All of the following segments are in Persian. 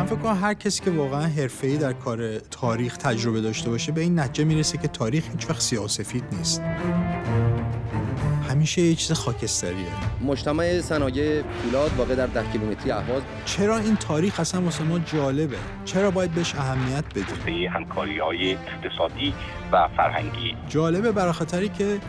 فکر کنم هر کسی که واقعا حرفه‌ای در کار تاریخ تجربه داشته باشه به این نتیجه میرسه که تاریخ هیچ وقت سیاه‌وسفید نیست. همیشه یه چیز خاکستریه. مجتمع صنایع فولاد واقع در 10 کیلومتری اهواز. چرا این تاریخ اصلا واسه ما جالبه؟ چرا باید بهش اهمیت بدیم؟ به همکاری‌های اقتصادی و فرهنگی. جالبه برای خاطری که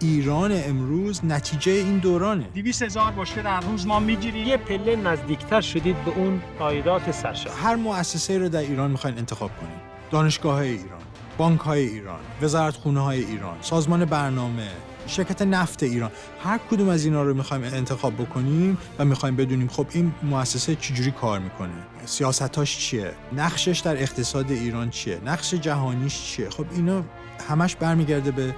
ایران امروز نتیجه این دورانه. 200,000 بشکه در روز ما میگیریم. یه پله نزدیکتر شدید به اون عایدات سرشار. هر مؤسسه‌ای رو در ایران میخواین انتخاب کنین. دانشگاه‌های ایران، بانک‌های ایران، وزارتخونه‌های ایران، سازمان برنامه، شرکت نفت ایران، هر کدوم از اینا رو میخوایم انتخاب بکنیم و میخوایم بدونیم خب این مؤسسه چجوری کار میکنه، سیاستاش چیه، نقشش در اقتصاد ایران چیه، نقش جهانیش چیه. خب اینا همش برمیگرده به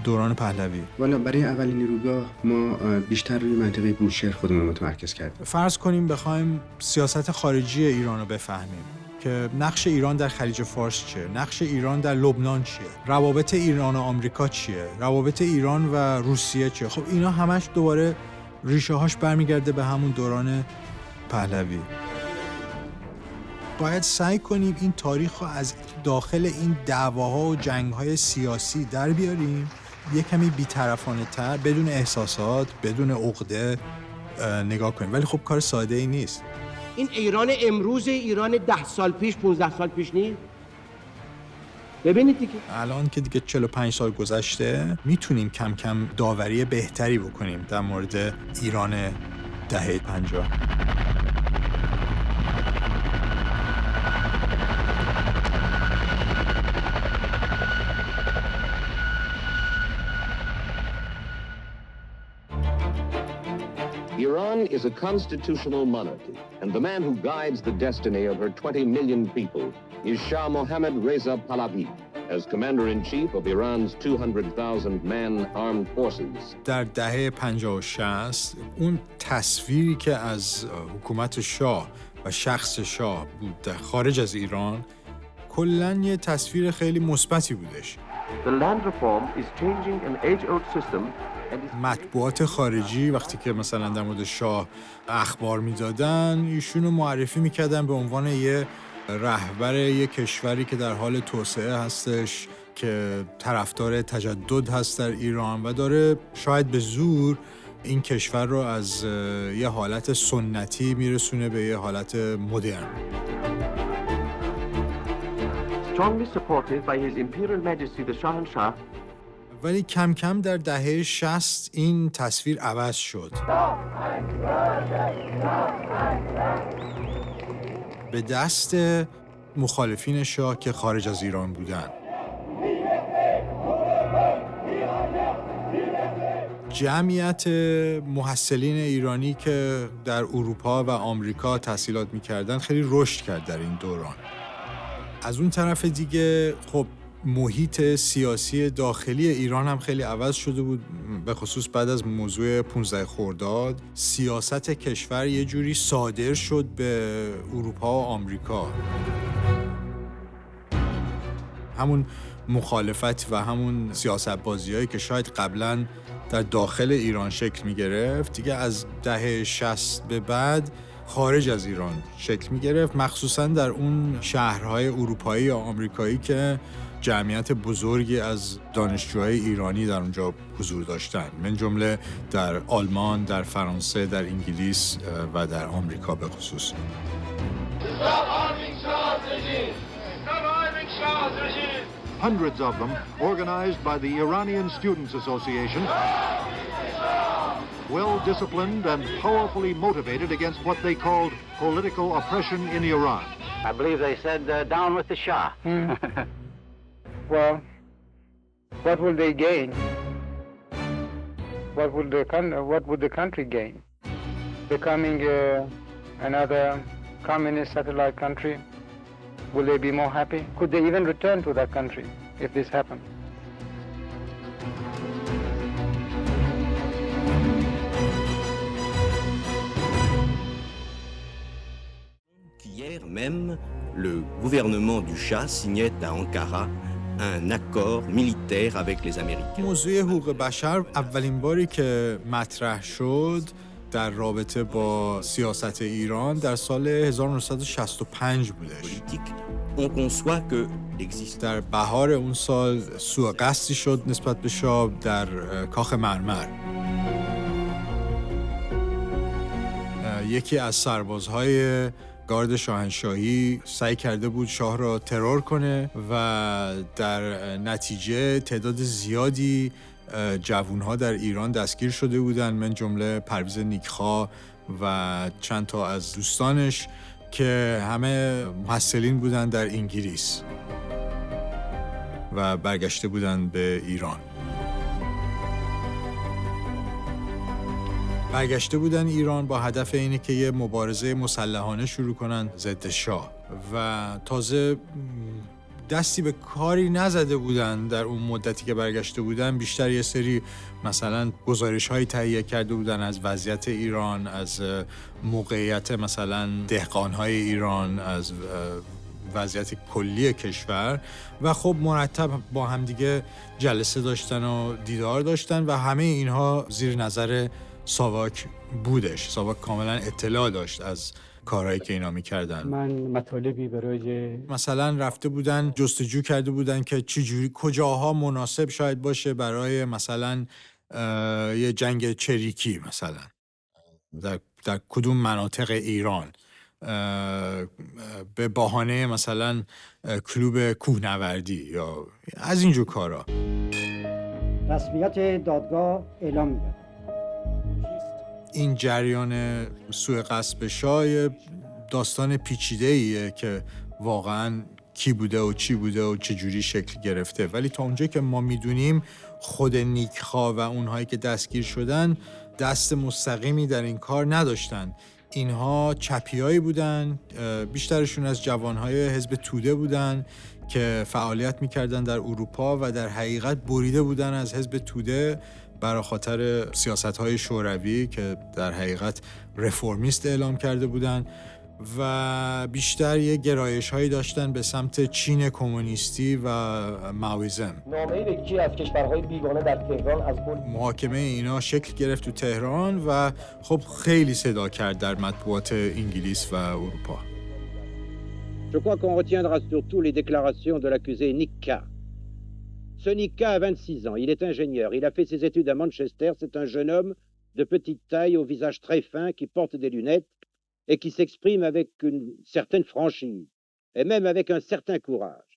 دوران پهلوی. والا برای اولین نیروگاه ما بیشتر روی منطقه بوشهر خودمون متمرکز کردیم. فرض کنیم بخوایم سیاست خارجی ایران رو بفهمیم که نقش ایران در خلیج فارس چیه، نقش ایران در لبنان چیه، روابط ایران و آمریکا چیه، روابط ایران و روسیه چیه. خب اینا همش دوباره ریشه هاش برمیگرده به همون دوران پهلوی. باید سعی کنیم این تاریخ رو از داخل این دعواها و جنگ‌های سیاسی در بیاریم، یه کمی بی‌طرفانه تر، بدون احساسات، بدون عقده نگاه کنیم. ولی خب کار ساده ای نیست. این ایران امروز، ایران 10 سال پیش، 15 سال پیش نیست. ببینید دیگه الان که دیگه 45 سال گذشته میتونیم کم کم داوری بهتری بکنیم در مورد ایران دهه 50. Iran is a constitutional monarchy, and the man who guides the destiny of her 20 million people is Shah Mohammad Reza Pahlavi, as commander-in-chief of Iran's 200,000-man armed forces. در دهه 50 و 60 اون تصویری که از حکومت شاه و شخص شاه بود در خارج از ایران کلاً یه تصویر خیلی مثبتی بودش. The land reform is changing an age-old system. مطبوعات خارجی وقتی که مثلا در مورد شاه اخبار میدادن ایشونو معرفی میکردن به عنوان یه رهبر یه کشوری که در حال توسعه هستش، که طرفدار تجدد هست در ایران و داره شاید به زور این کشور رو از یه حالت سنتی میرسونه به یه حالت مدرن. Strongly supported by His Imperial Majesty the Shahanshah. ولی کم کم در دهه 60 این تصویر عوض شد. به دست مخالفین شاه که خارج از ایران بودن. جمعیت محصلین ایرانی که در اروپا و آمریکا تحصیلات می‌کردن خیلی رشد کرد در این دوران. از اون طرف دیگه خب محیط سیاسی داخلی ایران هم خیلی عوض شده بود، به خصوص بعد از موضوع 15 خرداد سیاست کشور یه جوری صادر شد به اروپا و آمریکا. همون مخالفت و همون سیاست بازیایی که شاید قبلاً در داخل ایران شکل می گرفت دیگه از دهه 60 به بعد خارج از ایران شکل می گرفت، مخصوصاً در اون شهرهای اروپایی یا آمریکایی که جمعیت بزرگی از دانشجوهای ایرانی در اونجا حضور داشتن، من جمله در آلمان، در فرانسه، در انگلیس و در آمریکا به خصوص. Hundreds of them, organized by the Iranian Students Association, well-disciplined and powerfully motivated against what they called political oppression in Iran. I believe they said, down with the Shah. Well, what will they gain? What would the country gain? Becoming another communist satellite country? Will they be more happy? Could they even return to that country if this happened? Hier même, le gouvernement du Shah signait à Ankara un accord militaire avec les Américains. موضوع حقوق بشر اولین باری که مطرح شد در رابطه با سیاست ایران در سال 1965 بودش. در بهار اون سال سوء قصدی شد نسبت به شاه در کاخ مرمر. یکی از سربازهای گارد شاهنشاهی سعی کرده بود شاه را ترور کنه و در نتیجه تعداد زیادی جوانها در ایران دستگیر شده بودند، من جمله پرویز نیکخواه و چند تا از دوستانش که همه محصلین بودند در انگلیس و برگشته بودند به ایران. برگشته بودن ایران با هدف اینه که یه مبارزه مسلحانه شروع کنن ضد شاه و تازه دستی به کاری نزده بودن در اون مدتی که برگشته بودن. بیشتر یه سری مثلا گزارش‌هایی تهیه کرده بودن از وضعیت ایران، از موقعیت مثلا دهقان‌های ایران، از وضعیت کلی کشور و خب مرتب با همدیگه جلسه داشتن و دیدار داشتن و همه اینها زیر نظر ساواک بودش. ساواک کاملا اطلاع داشت از کارهایی که اینا میکردن. من مطالبی برای مثلا رفته بودن جستجو کرده بودن که چجوری کجاها مناسب شاید باشه برای مثلا یه جنگ چریکی، مثلا در کدوم مناطق ایران به بهانه مثلا کلوب کوهنوردی یا از اینجور کارا. رسمیت دادگاه اعلام می‌کنه. این جریان سوء قصد به شاه داستان پیچیده‌ایه که واقعاً کی بوده و چی بوده و چجوری شکل گرفته، ولی تا اونجایی که ما میدونیم خود نیکخواه و اونهایی که دستگیر شدن دست مستقیمی در این کار نداشتن. اینها چپیایی بودن، بیشترشون از جوانهای حزب توده بودن که فعالیت میکردن در اروپا و در حقیقت بریده بودن از حزب توده برای خاطر سیاست‌های شوروی که در حقیقت رفرمیست اعلام کرده بودن و بیشتر یه گرایش‌هایی داشتن به سمت چین کمونیستی و مائویزم. نامه‌ای به یکی از کشورهای بیگانه در تهران از محاکمه اینا شکل گرفت تو تهران و خب خیلی صدا کرد در مطبوعات انگلیس و اروپا. Je crois qu'on retiendra surtout les déclarations de l'accusé Nick K. Ce Nick K a 26 ans, il est ingénieur, il a fait ses études à Manchester, c'est un jeune homme de petite taille, au visage très fin, qui porte des lunettes et qui s'exprime avec une certaine franchise, et même avec un certain courage.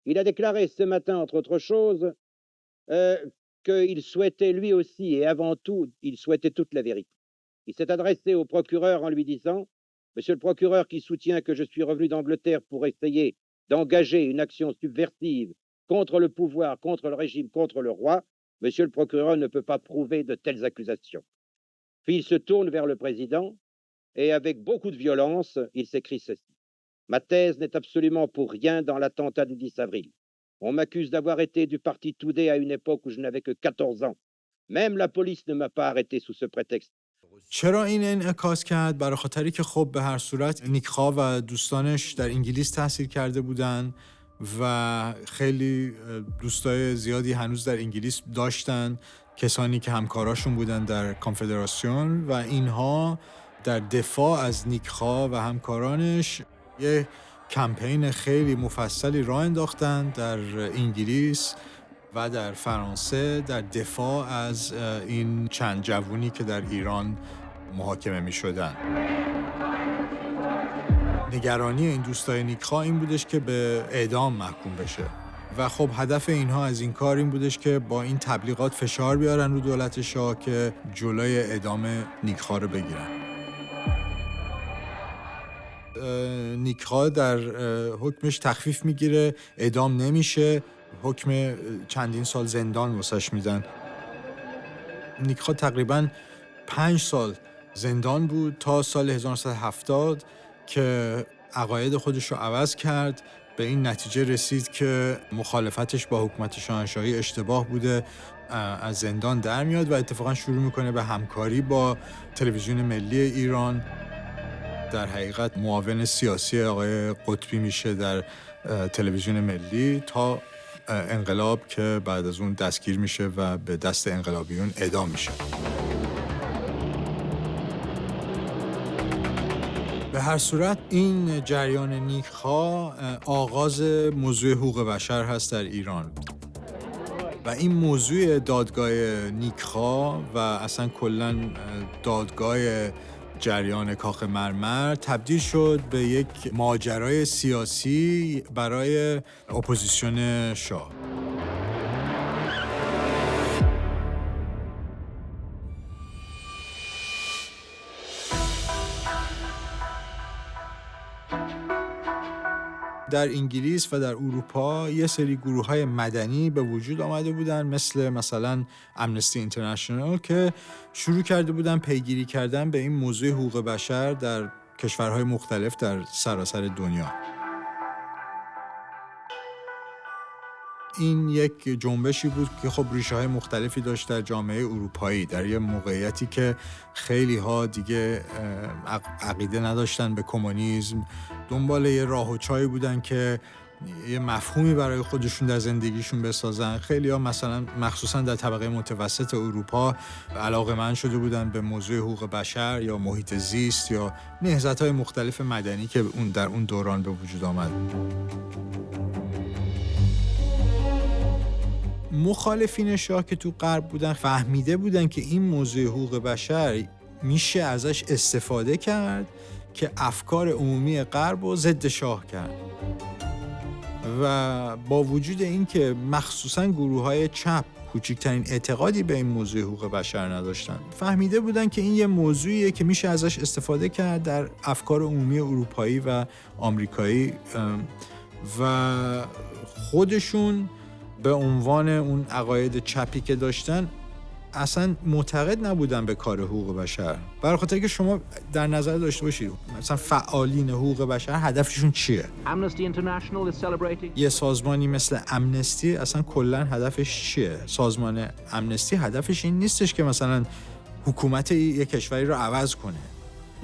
Il a déclaré ce matin, entre autres choses, qu'il souhaitait lui aussi, et avant tout, il souhaitait toute la vérité. Il s'est adressé au procureur en lui disant « Monsieur le procureur qui soutient que je suis revenu d'Angleterre pour essayer d'engager une action subversive contre le pouvoir, contre le régime, contre le roi, monsieur le procureur ne peut pas prouver de telles accusations. » Puis il se tourne vers le président et avec beaucoup de violence, il s'écrit ceci. « Ma thèse n'est absolument pour rien dans l'attentat du 10 avril. On m'accuse d'avoir été du parti Toudé à une époque où je n'avais que 14 ans. Même la police ne m'a pas arrêté sous ce prétexte. » چرا این انعکاس کرد؟ برای خاطری که خب به هر صورت نیکخواه و دوستانش در انگلیس تحصیل کرده بودن و خیلی دوستای زیادی هنوز در انگلیس داشتن، کسانی که همکاراشون بودن در کنفدراسیون و اینها در دفاع از نیکخواه و همکارانش یه کمپین خیلی مفصلی راه انداختن در انگلیس و در فرانسه در دفاع از این چند جوونی که در ایران محاکمه می شدن. نگرانی این دوستای نیکخواه این بودش که به اعدام محکوم بشه و خب هدف اینها از این کار این بودش که با این تبلیغات فشار بیارن رو دولت شاه که جلوی اعدام نیکخواه رو بگیرن. نیکخواه در حکمش تخفیف میگیره، اعدام نمیشه، حکم چندین سال زندان واسش میدن. نیکخواه تقریباً 5 سال زندان بود تا سال 1970 که عقاید خودش رو عوض کرد، به این نتیجه رسید که مخالفتش با حکومت شاهنشاهی اشتباه بوده، از زندان در میاد و اتفاقاً شروع میکنه به همکاری با تلویزیون ملی ایران. در حقیقت معاون سیاسی آقای قطبی میشه در تلویزیون ملی تا انقلاب که بعد از اون دستگیر میشه و به دست انقلابیون اعدام میشه. به هر صورت این جریان نیک‌خواه آغاز موضوع حقوق بشر هست در ایران و این موضوع دادگاه نیک‌خواه و اصلا کلاً دادگاه جریان کاخ مرمر تبدیل شد به یک ماجرای سیاسی برای اپوزیسیون شاه. در انگلیس و در اروپا یه سری گروه‌های مدنی به وجود آمده بودن مثلا امنستی اینترنشنال که شروع کرده بودن پیگیری کردن به این موضوع حقوق بشر در کشورهای مختلف در سراسر دنیا. این یک جنبشی بود که خب ریشه‌های مختلفی داشت در جامعه اروپایی، در یه موقعیتی که خیلی ها دیگه عقیده نداشتن به کمونیسم، دنبال یه راه و چایی بودن که یه مفهومی برای خودشون در زندگیشون بسازن. خیلی ها مثلا مخصوصا در طبقه متوسط اروپا علاقه‌مند شده بودن به موضوع حقوق بشر یا محیط زیست یا نهضت‌های مختلف مدنی که در اون دوران به وجود آمد. مخالفین شاه که تو غرب بودن فهمیده بودن که این موضوع حقوق بشر میشه ازش استفاده کرد که افکار عمومی غرب رو ضد شاه کرد و با وجود این که مخصوصاً گروه‌های چپ کوچکترین اعتقادی به این موضوع حقوق بشر نداشتن، فهمیده بودن که این یه موضوعیه که میشه ازش استفاده کرد در افکار عمومی اروپایی و آمریکایی و خودشون به عنوان اون عقاید چپی که داشتن اصلا معتقد نبودن به کار حقوق بشر. برای خاطر که شما در نظر داشته باشید مثلا فعالین حقوق بشر هدفشون چیه؟ یه سازمانی مثل امنستی اصلا کلا هدفش چیه؟ سازمان امنستی هدفش این نیستش که مثلا حکومت یک کشوری رو عوض کنه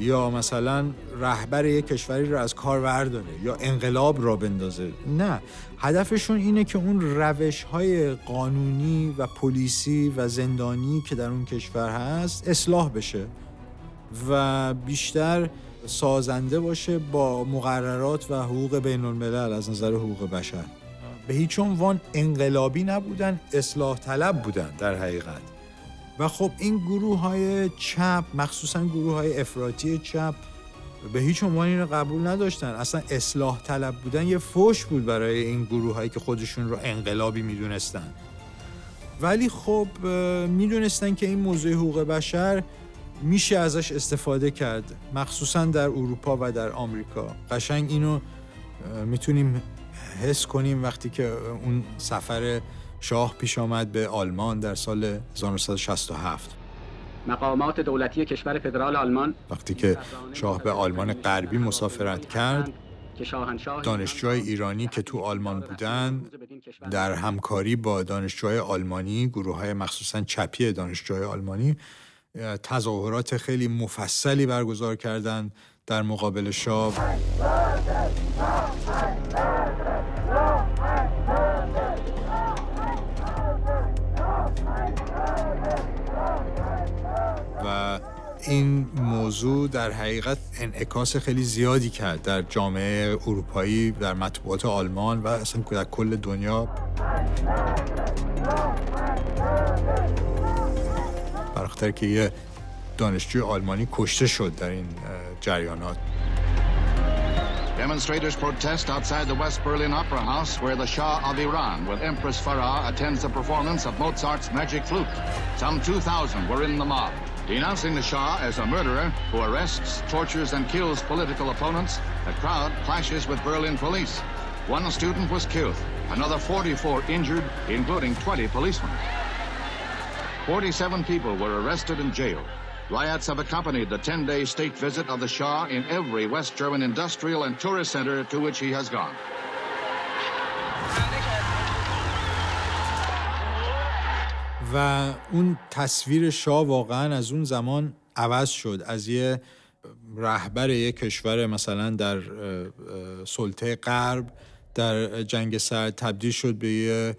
یا مثلا رهبر یک کشوری رو از کار برداره یا انقلاب را بندازه. نه، هدفشون اینه که اون روش‌های قانونی و پلیسی و زندانی که در اون کشور هست اصلاح بشه و بیشتر سازنده باشه با مقررات و حقوق بین الملل از نظر حقوق بشر. به هیچ عنوان انقلابی نبودن، اصلاح طلب بودن در حقیقت. و خب این گروه‌های چپ، مخصوصاً گروه‌های افراطی چپ، به هیچ عنوان اینو قبول نداشتن. اصلا اصلاح طلب بودن یه فحش بود برای این گروه‌هایی که خودشون رو انقلابی میدونستن. ولی خب میدونستن که این موضوع حقوق بشر میشه ازش استفاده کرد، مخصوصاً در اروپا و در آمریکا. قشنگ اینو میتونیم حس کنیم وقتی که اون سفر شاه پیش آمد به آلمان در سال 1967. مقامات دولتی کشور فدرال آلمان وقتی که شاه به آلمان غربی مسافرت کرد، دانشجوهای ایرانی که تو آلمان بودن در همکاری با دانشجوهای آلمانی، گروه‌های مخصوصاً چپی دانشجوهای آلمانی، تظاهرات خیلی مفصلی برگزار کردند در مقابل شاه. و این موضوع در حقیقت انعکاس خیلی زیادی کرد در جامعه اروپایی، در مطبوعات آلمان و اصلا در کل دنیا. برخاطر که یه دانشجوی آلمانی کشته شد در این جریانات. Demonstrators protest outside the West Berlin Opera House where the Shah of Iran with Empress Farah attends the performance of Mozart's Magic Flute. Some 2,000 were in the mob. Denouncing the Shah as a murderer who arrests, tortures and kills political opponents, the crowd clashes with Berlin police. One student was killed, another 44 injured, including 20 policemen. 47 people were arrested and jailed. Riots have accompanied the 10-day state visit of the Shah in every West German industrial and tourist center to which he has gone. و اون تصویر شاه واقعا از اون زمان عوض شد، از یه رهبر یک کشور مثلا در سلطه غرب در جنگ سرد تبدیل شد به یه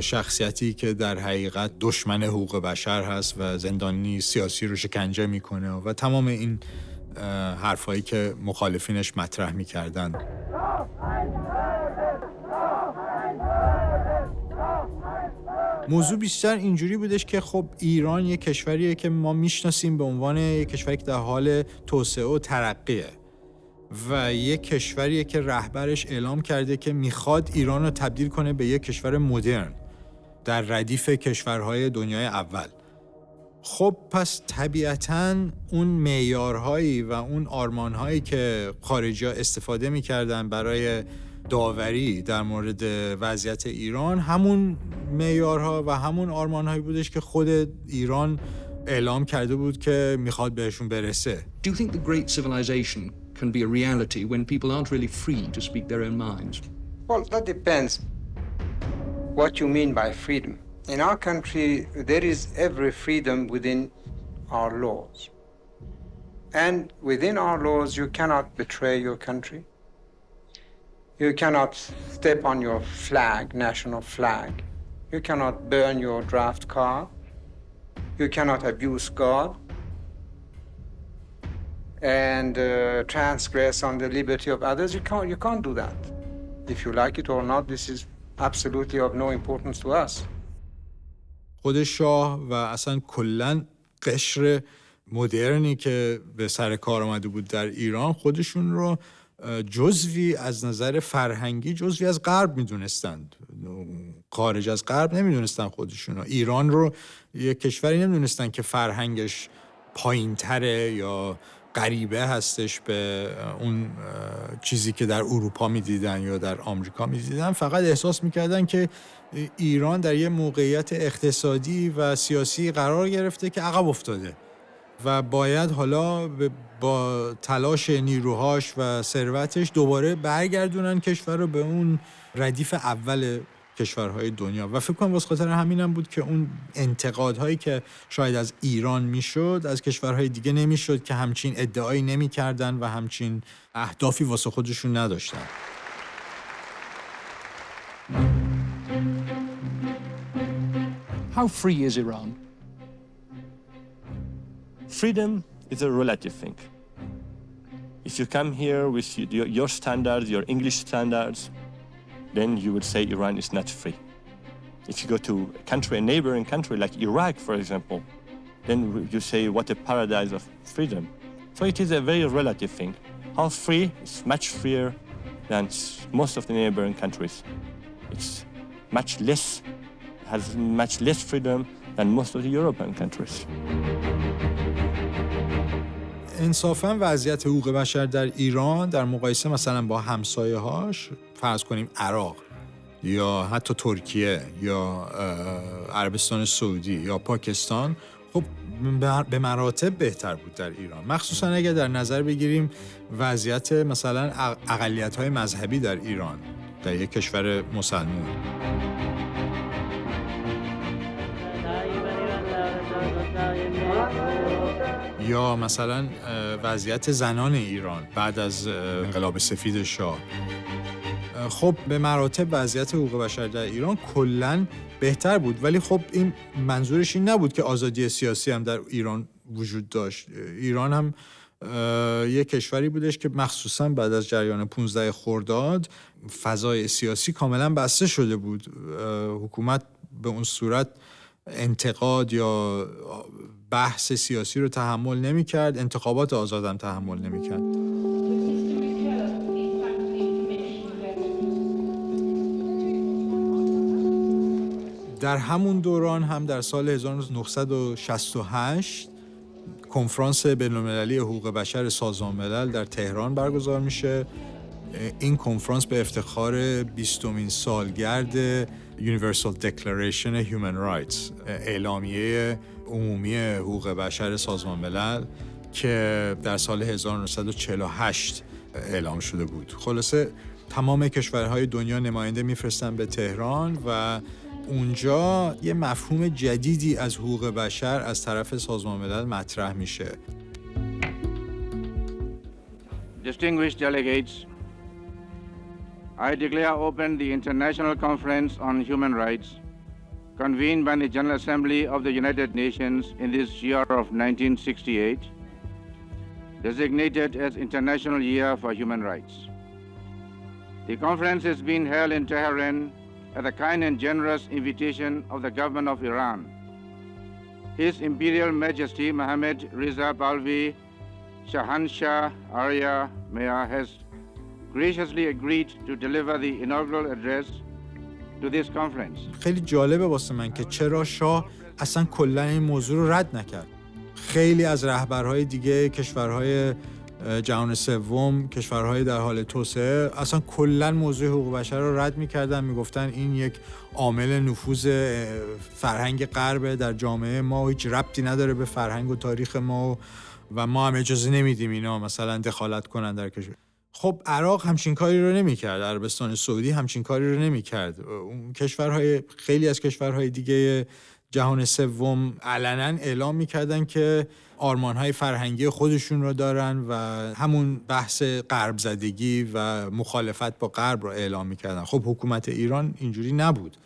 شخصیتی که در حقیقت دشمن حقوق بشر هست و زندانی سیاسی رو شکنجه میکنه و تمام این حرفایی که مخالفینش مطرح می‌کردن. موضوع بیشتر اینجوری بودش که خب ایران یک کشوریه که ما میشناسیم به عنوان یک کشوری که در حال توسعه و ترقیه و یک کشوریه که رهبرش اعلام کرده که میخواد ایران رو تبدیل کنه به یک کشور مدرن در ردیف کشورهای دنیای اول. خب پس طبیعتاً اون معیارهایی و اون آرمانهایی که خارجی‌ها استفاده می‌کردن برای داوری در مورد وضعیت ایران همون معیارها و همون آرمانهایی بودش که خود ایران اعلام کرده بود که میخواد بهشون برسه. Do you think the great civilization can be a reality when people aren't really free to speak their own minds? Well, that depends what you mean by freedom. In our country, there is every freedom within our laws. And within our laws, you cannot betray your country. You cannot step on your flag, national flag. You cannot burn your draft card. You cannot abuse God and transgress on the liberty of others. You can't do that. If you like it or not, this is absolutely of no importance to us. خود شاه و اصلا کلاً قشر مدرنی که به سر کار آمده بود در ایران خودشون رو جزوی از نظر فرهنگی جزوی از غرب میدونستند، خارج از غرب نمیدونستن خودشون رو. ایران رو یک کشوری نمیدونستن که فرهنگش پایین‌تره یا غریبه هستش به اون چیزی که در اروپا میدیدن یا در آمریکا میدیدن. فقط احساس میکردن که ایران در یه موقعیت اقتصادی و سیاسی قرار گرفته که عقب افتاده و باید حالا با تلاش نیروهاش و ثروتش دوباره برگردونن کشور رو به اون ردیف اول کشورهای دنیا. و فکر کنم واسه خاطر همینم بود که اون انتقادهایی که شاید از ایران میشد از کشورهای دیگه نمیشد که همچین ادعایی نمیکردن و همچین اهدافی واسه خودشون نداشتن. How free is Iran? Freedom is a relative thing. If you come here with your standards, your English standards, then you would say Iran is not free. If you go to a country, a neighboring country like Iraq, for example, then you say what a paradise of freedom. So it is a very relative thing. How free? It's much freer than most of the neighboring countries. It's much less, has much less freedom than most of the European countries. انصافاً وضعیت حقوق بشر در ایران در مقایسه مثلا با همسایه‌هاش، فرض کنیم عراق یا حتی ترکیه یا عربستان سعودی یا پاکستان، خب به مراتب بهتر بود در ایران. مخصوصاً اگر در نظر بگیریم وضعیت مثلا اقلیت‌های مذهبی در ایران، در یک کشور مسلمان. یا مثلا وضعیت زنان ایران بعد از انقلاب سفید شاه. خب به مراتب وضعیت حقوق بشر در ایران کلاً بهتر بود، ولی خب این منظورش این نبود که آزادی سیاسی هم در ایران وجود داشت. ایران هم یک کشوری بودش که مخصوصاً بعد از جریان 15 خرداد فضای سیاسی کاملاً بسته شده بود. حکومت به اون صورت انتقاد یا بحث سیاسی رو تحمل نمی‌کرد، انتخابات آزاد هم تحمل نمی‌کرد. در همون دوران هم در سال 1968 کنفرانس بین‌المللی حقوق بشر سازمان ملل در تهران برگزار میشه. این کنفرانس به افتخار 20مین سالگرد Universal Declaration Human Rights، اعلامیه عمومی حقوق بشر سازمان ملل که در سال 1948 اعلام شده بود. خلاصه تمام کشورهای دنیا نماینده میفرستن به تهران و اونجا یه مفهوم جدیدی از حقوق بشر از طرف سازمان ملل مطرح میشه. Distinguished delegates, I declare open the International Conference on Human Rights, convened by the General Assembly of the United Nations in this year of 1968. designated as International Year for Human Rights. The conference is being held in Tehran at the kind and generous invitation of the government of Iran. His Imperial Majesty Mohammad Reza Pahlavi, Shahanshah Arya Mea, has graciously agreed to deliver the inaugural address to this conference. خیلی جالبه واسه من که چرا شاه اصلا کلا این موضوع رو رد نکرد. خیلی از رهبرهای دیگه کشورهای جهان سوم، کشورهای در حال توسعه، اصلا کلا موضوع حقوق بشر رو رد می‌کردن، میگفتن این یک عامل نفوذ فرهنگ غرب در جامعه ما و هیچ ربطی نداره به فرهنگ و تاریخ ما و ما هم اجازه نمیدیم اینا مثلا دخالت کنن در کشور. خب عراق همچین کاری رو نمی‌کرد، عربستان سعودی همچین کاری رو نمی‌کرد. اون کشورهای خیلی از کشورهای دیگه جهان سوم علنا اعلام می‌کردن که آرمان‌های فرهنگی خودشون رو دارن و همون بحث غرب زدگی و مخالفت با غرب رو اعلام می‌کردن. خب حکومت ایران اینجوری نبود.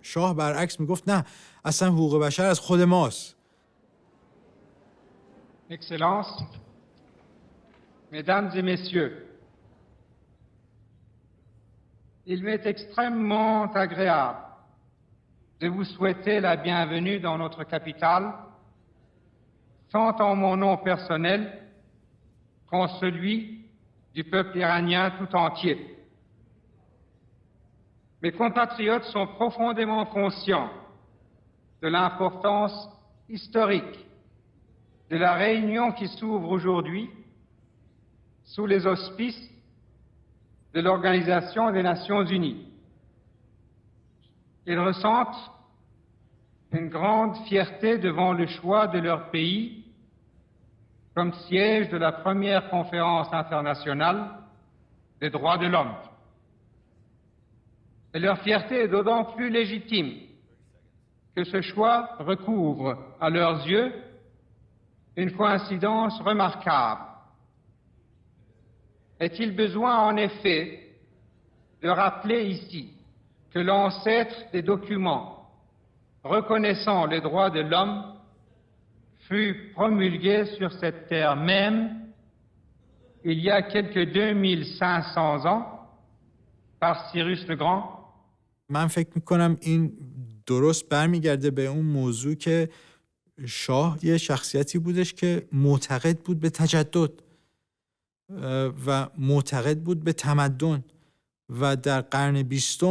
شاه برعکس میگفت نه، اصلا حقوق بشر از خود ماست. Excellences, Mesdames et Messieurs, il m'est extrêmement agréable de vous souhaiter la bienvenue dans notre capitale, tant en mon nom personnel qu'en celui du peuple iranien tout entier. Mes compatriotes sont profondément conscients de l'importance historique de la réunion qui s'ouvre aujourd'hui sous les auspices de l'Organisation des Nations Unies. Ils ressentent une grande fierté devant le choix de leur pays comme siège de la première conférence internationale des droits de l'homme. Et leur fierté est d'autant plus légitime que ce choix recouvre à leurs yeux une coïncidence remarquable. Est-il besoin en effet de rappeler ici que l'ancêtre des documents reconnaissant les droits de l'homme fut promulgué sur cette terre même il y a quelques 2500 ans par Cyrus le Grand. من فکر میکنم این درست برمیگرده به اون موضوع که شاه یه شخصیتی بودش که معتقد بود به تجدد و معتقد بود به تمدن و در قرن 20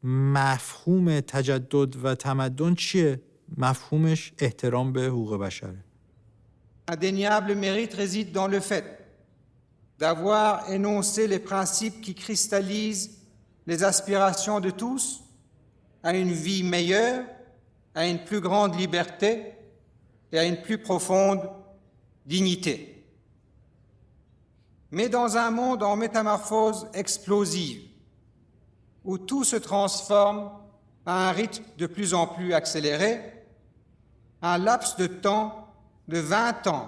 مفهوم تجدد و تمدن چیه؟ مفهومش احترام به حقوق بشره. Indéniable mérite réside dans le fait d'avoir énoncé les principes qui cristallisent les aspirations de tous à une vie meilleure, à une plus grande liberté et à une plus profonde dignité. Mais dans un monde en métamorphose explosive, où tout se transforme à un rythme de plus en plus accéléré, un laps de temps de 20 ans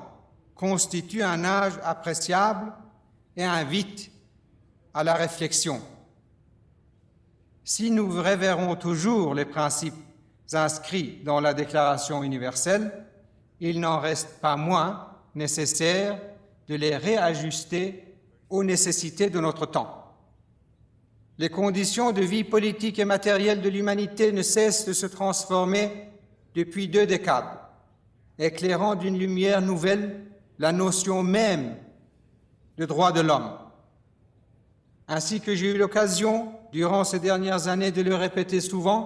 constitue un âge appréciable et invite à la réflexion. Si nous révérons toujours les principes inscrits dans la Déclaration universelle, il n'en reste pas moins nécessaire de les réajuster aux nécessités de notre temps. Les conditions de vie politique et matérielle de l'humanité ne cessent de se transformer depuis 2 décades, éclairant d'une lumière nouvelle la notion même de droit de l'homme. Ainsi que j'ai eu l'occasion, durant ces dernières années, de le répéter souvent,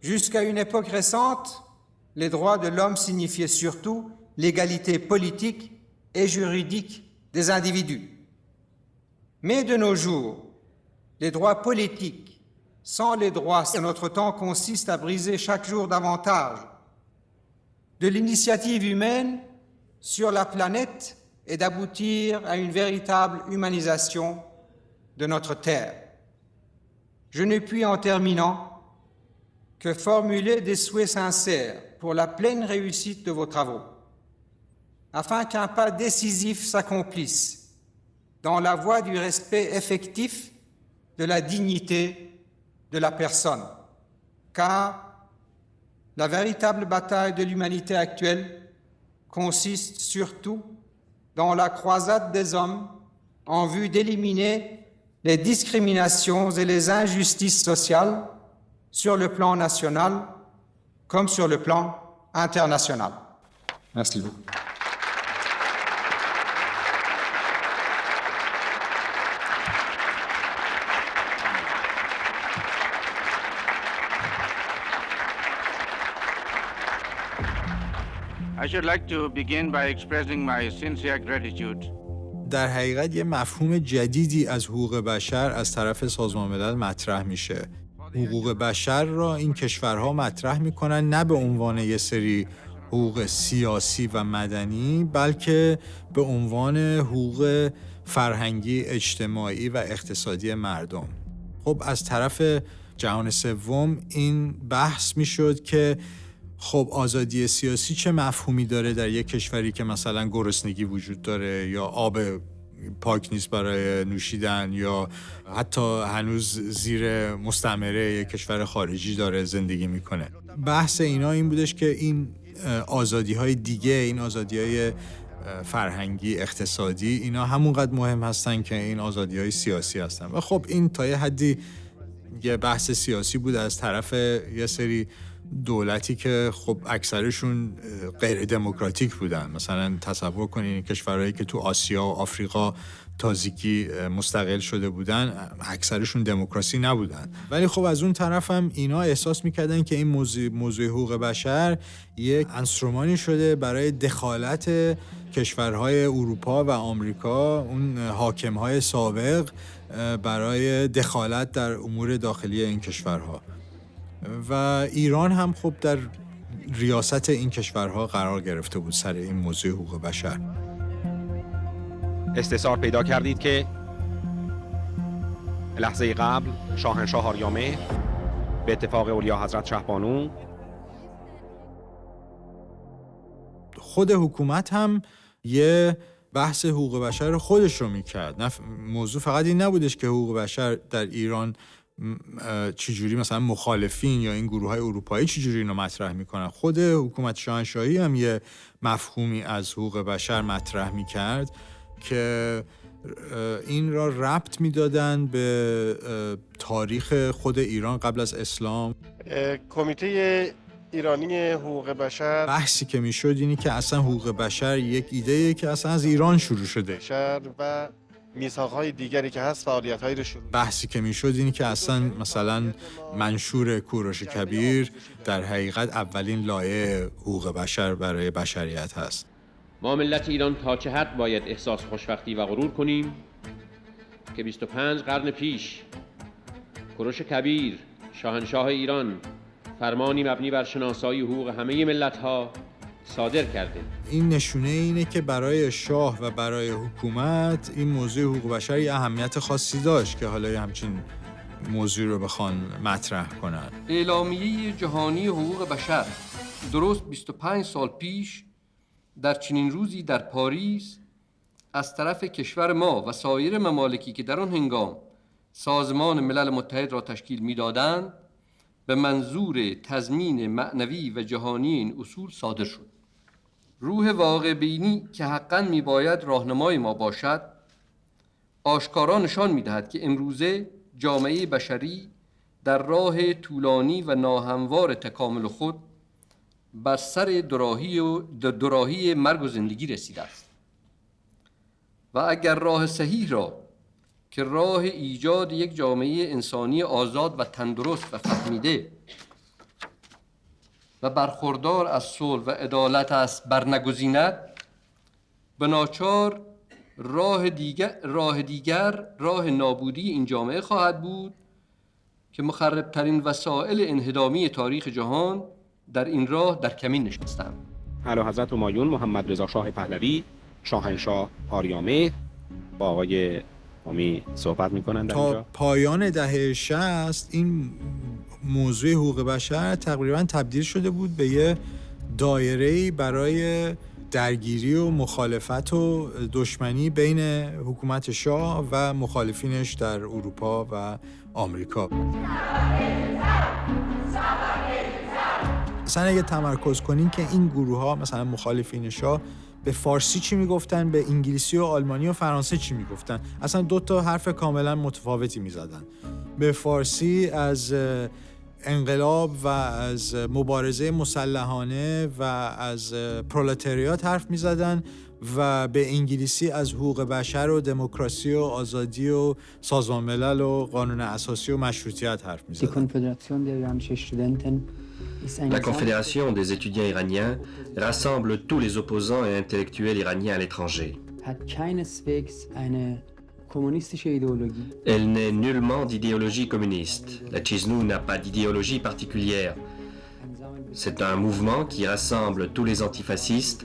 jusqu'à une époque récente, les droits de l'homme signifiaient surtout l'égalité politique et juridique des individus. Mais de nos jours, les droits politiques, sans les droits de notre temps, consistent à briser chaque jour davantage de l'initiative humaine sur la planète et d'aboutir à une véritable humanisation de notre terre. Je ne puis, en terminant, que formuler des souhaits sincères pour la pleine réussite de vos travaux, afin qu'un pas décisif s'accomplisse dans la voie du respect effectif de la dignité de la personne, car la véritable bataille de l'humanité actuelle consiste surtout dans la croisade des hommes en vue d'éliminer les discriminations et les injustices sociales sur le plan national comme sur le plan international. Merci beaucoup. I should like to begin by expressing my sincere gratitude. در حقیقت یه مفهوم جدیدی از حقوق بشر از طرف سازمان ملل مطرح میشه. حقوق بشر را این کشورها مطرح میکنن نه به عنوان یه سری حقوق سیاسی و مدنی، بلکه به عنوان حقوق فرهنگی، اجتماعی و اقتصادی مردم. خب از طرف جهان سوم این بحث میشد که خب آزادی سیاسی چه مفهومی داره در یک کشوری که مثلا گرسنگی وجود داره یا آب پاک نیست برای نوشیدن یا حتی هنوز زیر مستعمره یک کشور خارجی داره زندگی میکنه. بحث اینا این بودش که این آزادی‌های دیگه، این آزادی‌های فرهنگی، اقتصادی، اینا همونقدر مهم هستن که این آزادی‌های سیاسی هستن. و خب این تا یه حدی یه بحث سیاسی بود از طرف یه سری دولتی که خب اکثرشون غیر دموکراتیک بودن. مثلا تصور کنین کشورهایی که تو آسیا و آفریقا تازگی مستقل شده بودن اکثرشون دموکراسی نبودن. ولی خب از اون طرف هم اینا احساس میکردن که این موضوع حقوق بشر یک انسترومانی شده برای دخالت کشورهای اروپا و آمریکا، اون حاکمهای سابق، برای دخالت در امور داخلی این کشورها. و ایران هم خب در ریاست این کشورها قرار گرفته بود سر این موضوع حقوق بشر. استحضار پیدا کردید که لحظه قبل شاهنشاه آریامهر به اتفاق اولیا حضرت شهبانو، خود حکومت هم یه بحث حقوق بشر خودش رو میکرد. موضوع فقط این نبودش که حقوق بشر در ایران چجوری مثلا مخالفین یا این گروه‌های اروپایی چجوری اینو مطرح میکنن. خود حکومت شاهنشاهی هم یه مفهومی از حقوق بشر مطرح میکرد که این را ربط میدادن به تاریخ خود ایران قبل از اسلام. کمیته ایرانی حقوق بشر بحثی که میشد اینی که اصلا حقوق بشر یک ایده‌ایه که اصلا از ایران شروع شده و میثاق‌های دیگری که هست فعالیت‌هایی رو شروع. بحثی که میشد اینی که اصلا مثلا منشور کوروش کبیر در حقیقت اولین لایحه حقوق بشر برای بشریت هست. ما ملت ایران تا چه حد باید احساس خوشبختی و غرور کنیم که 25 قرن پیش کوروش کبیر، شاهنشاه ایران، فرمانی مبنی بر شناسایی حقوق همه ملت‌ها صادر کرده. این نشونه اینه که برای شاه و برای حکومت این موضوع حقوق بشر یه اهمیت خاصی داشت که حالا همچین موضوع رو بخوان مطرح کنن. اعلامیه جهانی حقوق بشر درست 25 سال پیش در چنین روزی در پاریس از طرف کشور ما و سایر ممالکی که در آن هنگام سازمان ملل متحد را تشکیل می‌دادند به منظور تضمین معنوی و جهانی این اصول صادر شد. روح واقع بینی که حقاً میباید راهنمای ما باشد، آشکارا نشان میدهد که امروزه جامعه بشری در راه طولانی و ناهموار تکامل خود بر سر دوراهی مرگ و زندگی رسیده است و اگر راه صحیح را که راه ایجاد یک جامعه انسانی آزاد و تندرست و فهمیده و برخوردار از صلح و عدالت است برنگزیند، به ناچار راه دیگر راه نابودی این جامعه خواهد بود که مخربترین وسایل انهدامی تاریخ جهان در این راه در کمین نشستند. اعلیحضرت همایون محمد رضا شاه پهلوی، شاهنشاه آریامهر، با آقای امی صحبت میکنن در اینجا. تا پایان دهه 60 این موضوع حقوق بشر تقریبا تبدیل شده بود به یه دایره‌ای برای درگیری و مخالفت و دشمنی بین حکومت شاه و مخالفینش در اروپا و آمریکا. مثلا اگه تمرکز کنین که این گروه‌ها مثلا مخالفین شاه به فارسی چی میگفتن، به انگلیسی و آلمانی و فرانسه چی میگفتن. اصلا 2 حرف کاملا متفاوتی میزدن. به فارسی از انقلاب و از مبارزه مسلحانه و از پرولتاریات حرف میزدن و به انگلیسی از حقوق بشر و دموکراسی و آزادی و سازمان ملل و قانون اساسی و مشروطیت حرف میزدن. La Confédération des étudiants iraniens rassemble tous les opposants et intellectuels iraniens à l'étranger. Elle n'est nullement d'idéologie communiste. La Chiznou n'a pas d'idéologie particulière. C'est un mouvement qui rassemble tous les antifascistes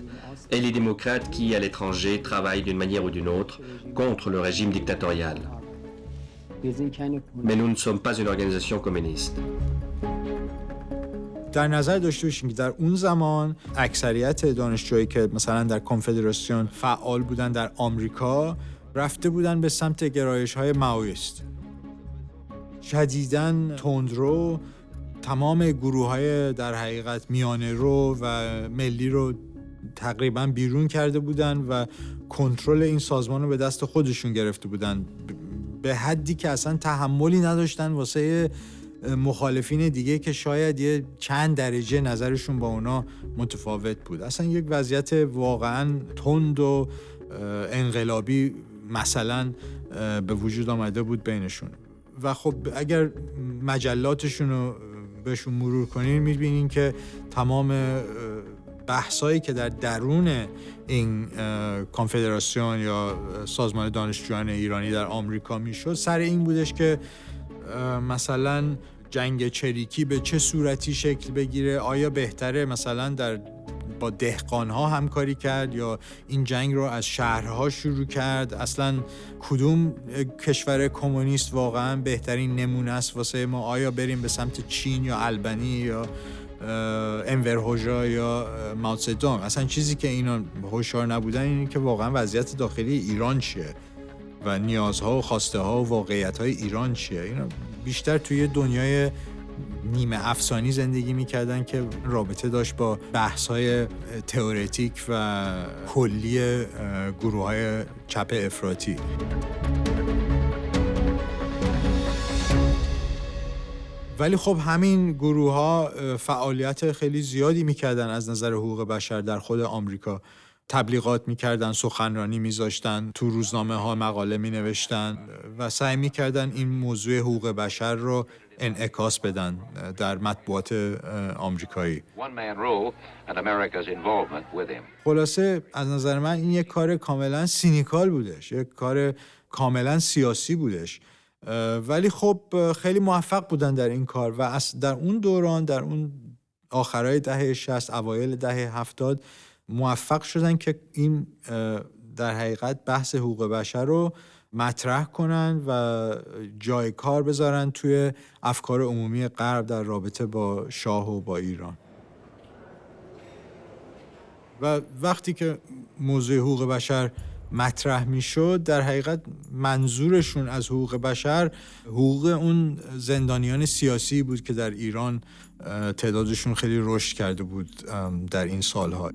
et les démocrates qui, à l'étranger, travaillent d'une manière ou d'une autre contre le régime dictatorial. Mais nous ne sommes pas une organisation communiste. در نظر داشته باشین که در اون زمان اکثریت دانشجویی که مثلا در کنفدراسیون فعال بودن در آمریکا رفته بودن به سمت گرایش‌های مائویست. شدیداً تندرو تمام گروه‌های در حقیقت میانه رو و ملی رو تقریباً بیرون کرده بودن و کنترل این سازمان رو به دست خودشون گرفته بودن، به حدی که اصلا تحملی نداشتن واسه مخالفین دیگه که شاید یه چند درجه نظرشون با اونا متفاوت بود. اصلا یک وضعیت واقعاً تند و انقلابی مثلا به وجود آمده بود بینشون. و خب اگر مجلاتشون رو بهشون مرور کنین میبینین که تمام بحثایی که در درون این کنفدراسیون یا سازمان دانشجویان ایرانی در آمریکا میشد سر این بودش که مثلا جنگ چریکی به چه صورتی شکل بگیره، آیا بهتره مثلا با دهقانها همکاری کرد یا این جنگ رو از شهرها شروع کرد، اصلا کدوم کشور کمونیست واقعا بهترین نمونه است واسه ما، آیا بریم به سمت چین یا البنی یا انور هوژا یا ماو زدونگ. اصلا چیزی که اینا هوشیار نبودن اینه که واقعا وضعیت داخلی ایران چیه و نیازها و خواسته ها و واقعیت های ایران چیه. اینا بیشتر توی دنیای نیمه افسانی زندگی میکردن که رابطه داشت با بحث های تئوریتیک و کلی گروه های چپ افراطی. ولی خب همین گروه ها فعالیت خیلی زیادی میکردن از نظر حقوق بشر در خود آمریکا. تبلیغات میکردن، سخنرانی میذاشتن، تو روزنامه ها مقاله مینوشتن و سعی میکردن این موضوع حقوق بشر رو انعکاس بدن در مطبوعات آمریکایی. خلاصه از نظر من این یک کار کاملا سینیکال بودش، یک کار کاملا سیاسی بودش، ولی خب خیلی موفق بودن در این کار و در اون دوران، در اون آخرای دهه 60 اوایل دهه 70 موفق شدن که این در حقیقت بحث حقوق بشر رو مطرح کنن و جای کار بذارن توی افکار عمومی غرب در رابطه با شاه و با ایران. و وقتی که موضوع حقوق بشر مطرح میشد، در حقیقت منظورشون از حقوق بشر حقوق اون زندانیان سیاسی بود که در ایران تعدادشون خیلی رشد کرده بود در این سالها.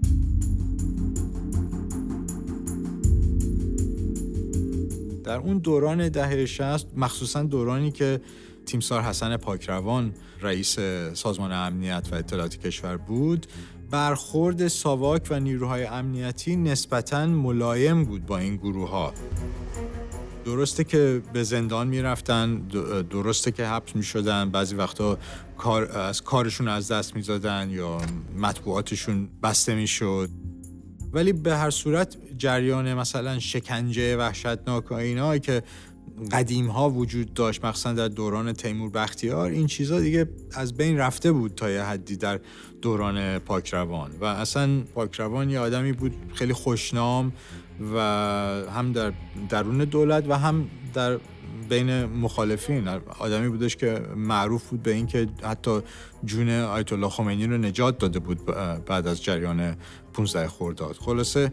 در اون دوران دهه 60 مخصوصا دورانی که تیمسار حسن پاکروان رئیس سازمان امنیت و اطلاعات کشور بود، برخورد ساواک و نیروهای امنیتی نسبتاً ملایم بود با این گروه‌ها. درسته که به زندان میرفتن، درسته که حبس میشدن، بعضی وقتا از کارشون از دست میدادن یا مطبوعاتشون بسته میشد، ولی به هر صورت جریان مثلا شکنجه وحشتناک و اینا که قدیم ها وجود داشت، مخصوصا در دوران تیمور بختیار، این چیزا دیگه از بین رفته بود تا یه حدی در دوران پاکروان. و اصلا پاکروان یه آدمی بود خیلی خوشنام و هم در درون دولت و هم در بین مخالفین آدمی بودش که معروف بود به این که حتی جون آیت الله خمینی رو نجات داده بود بعد از جریان 15 خرداد. خلاصه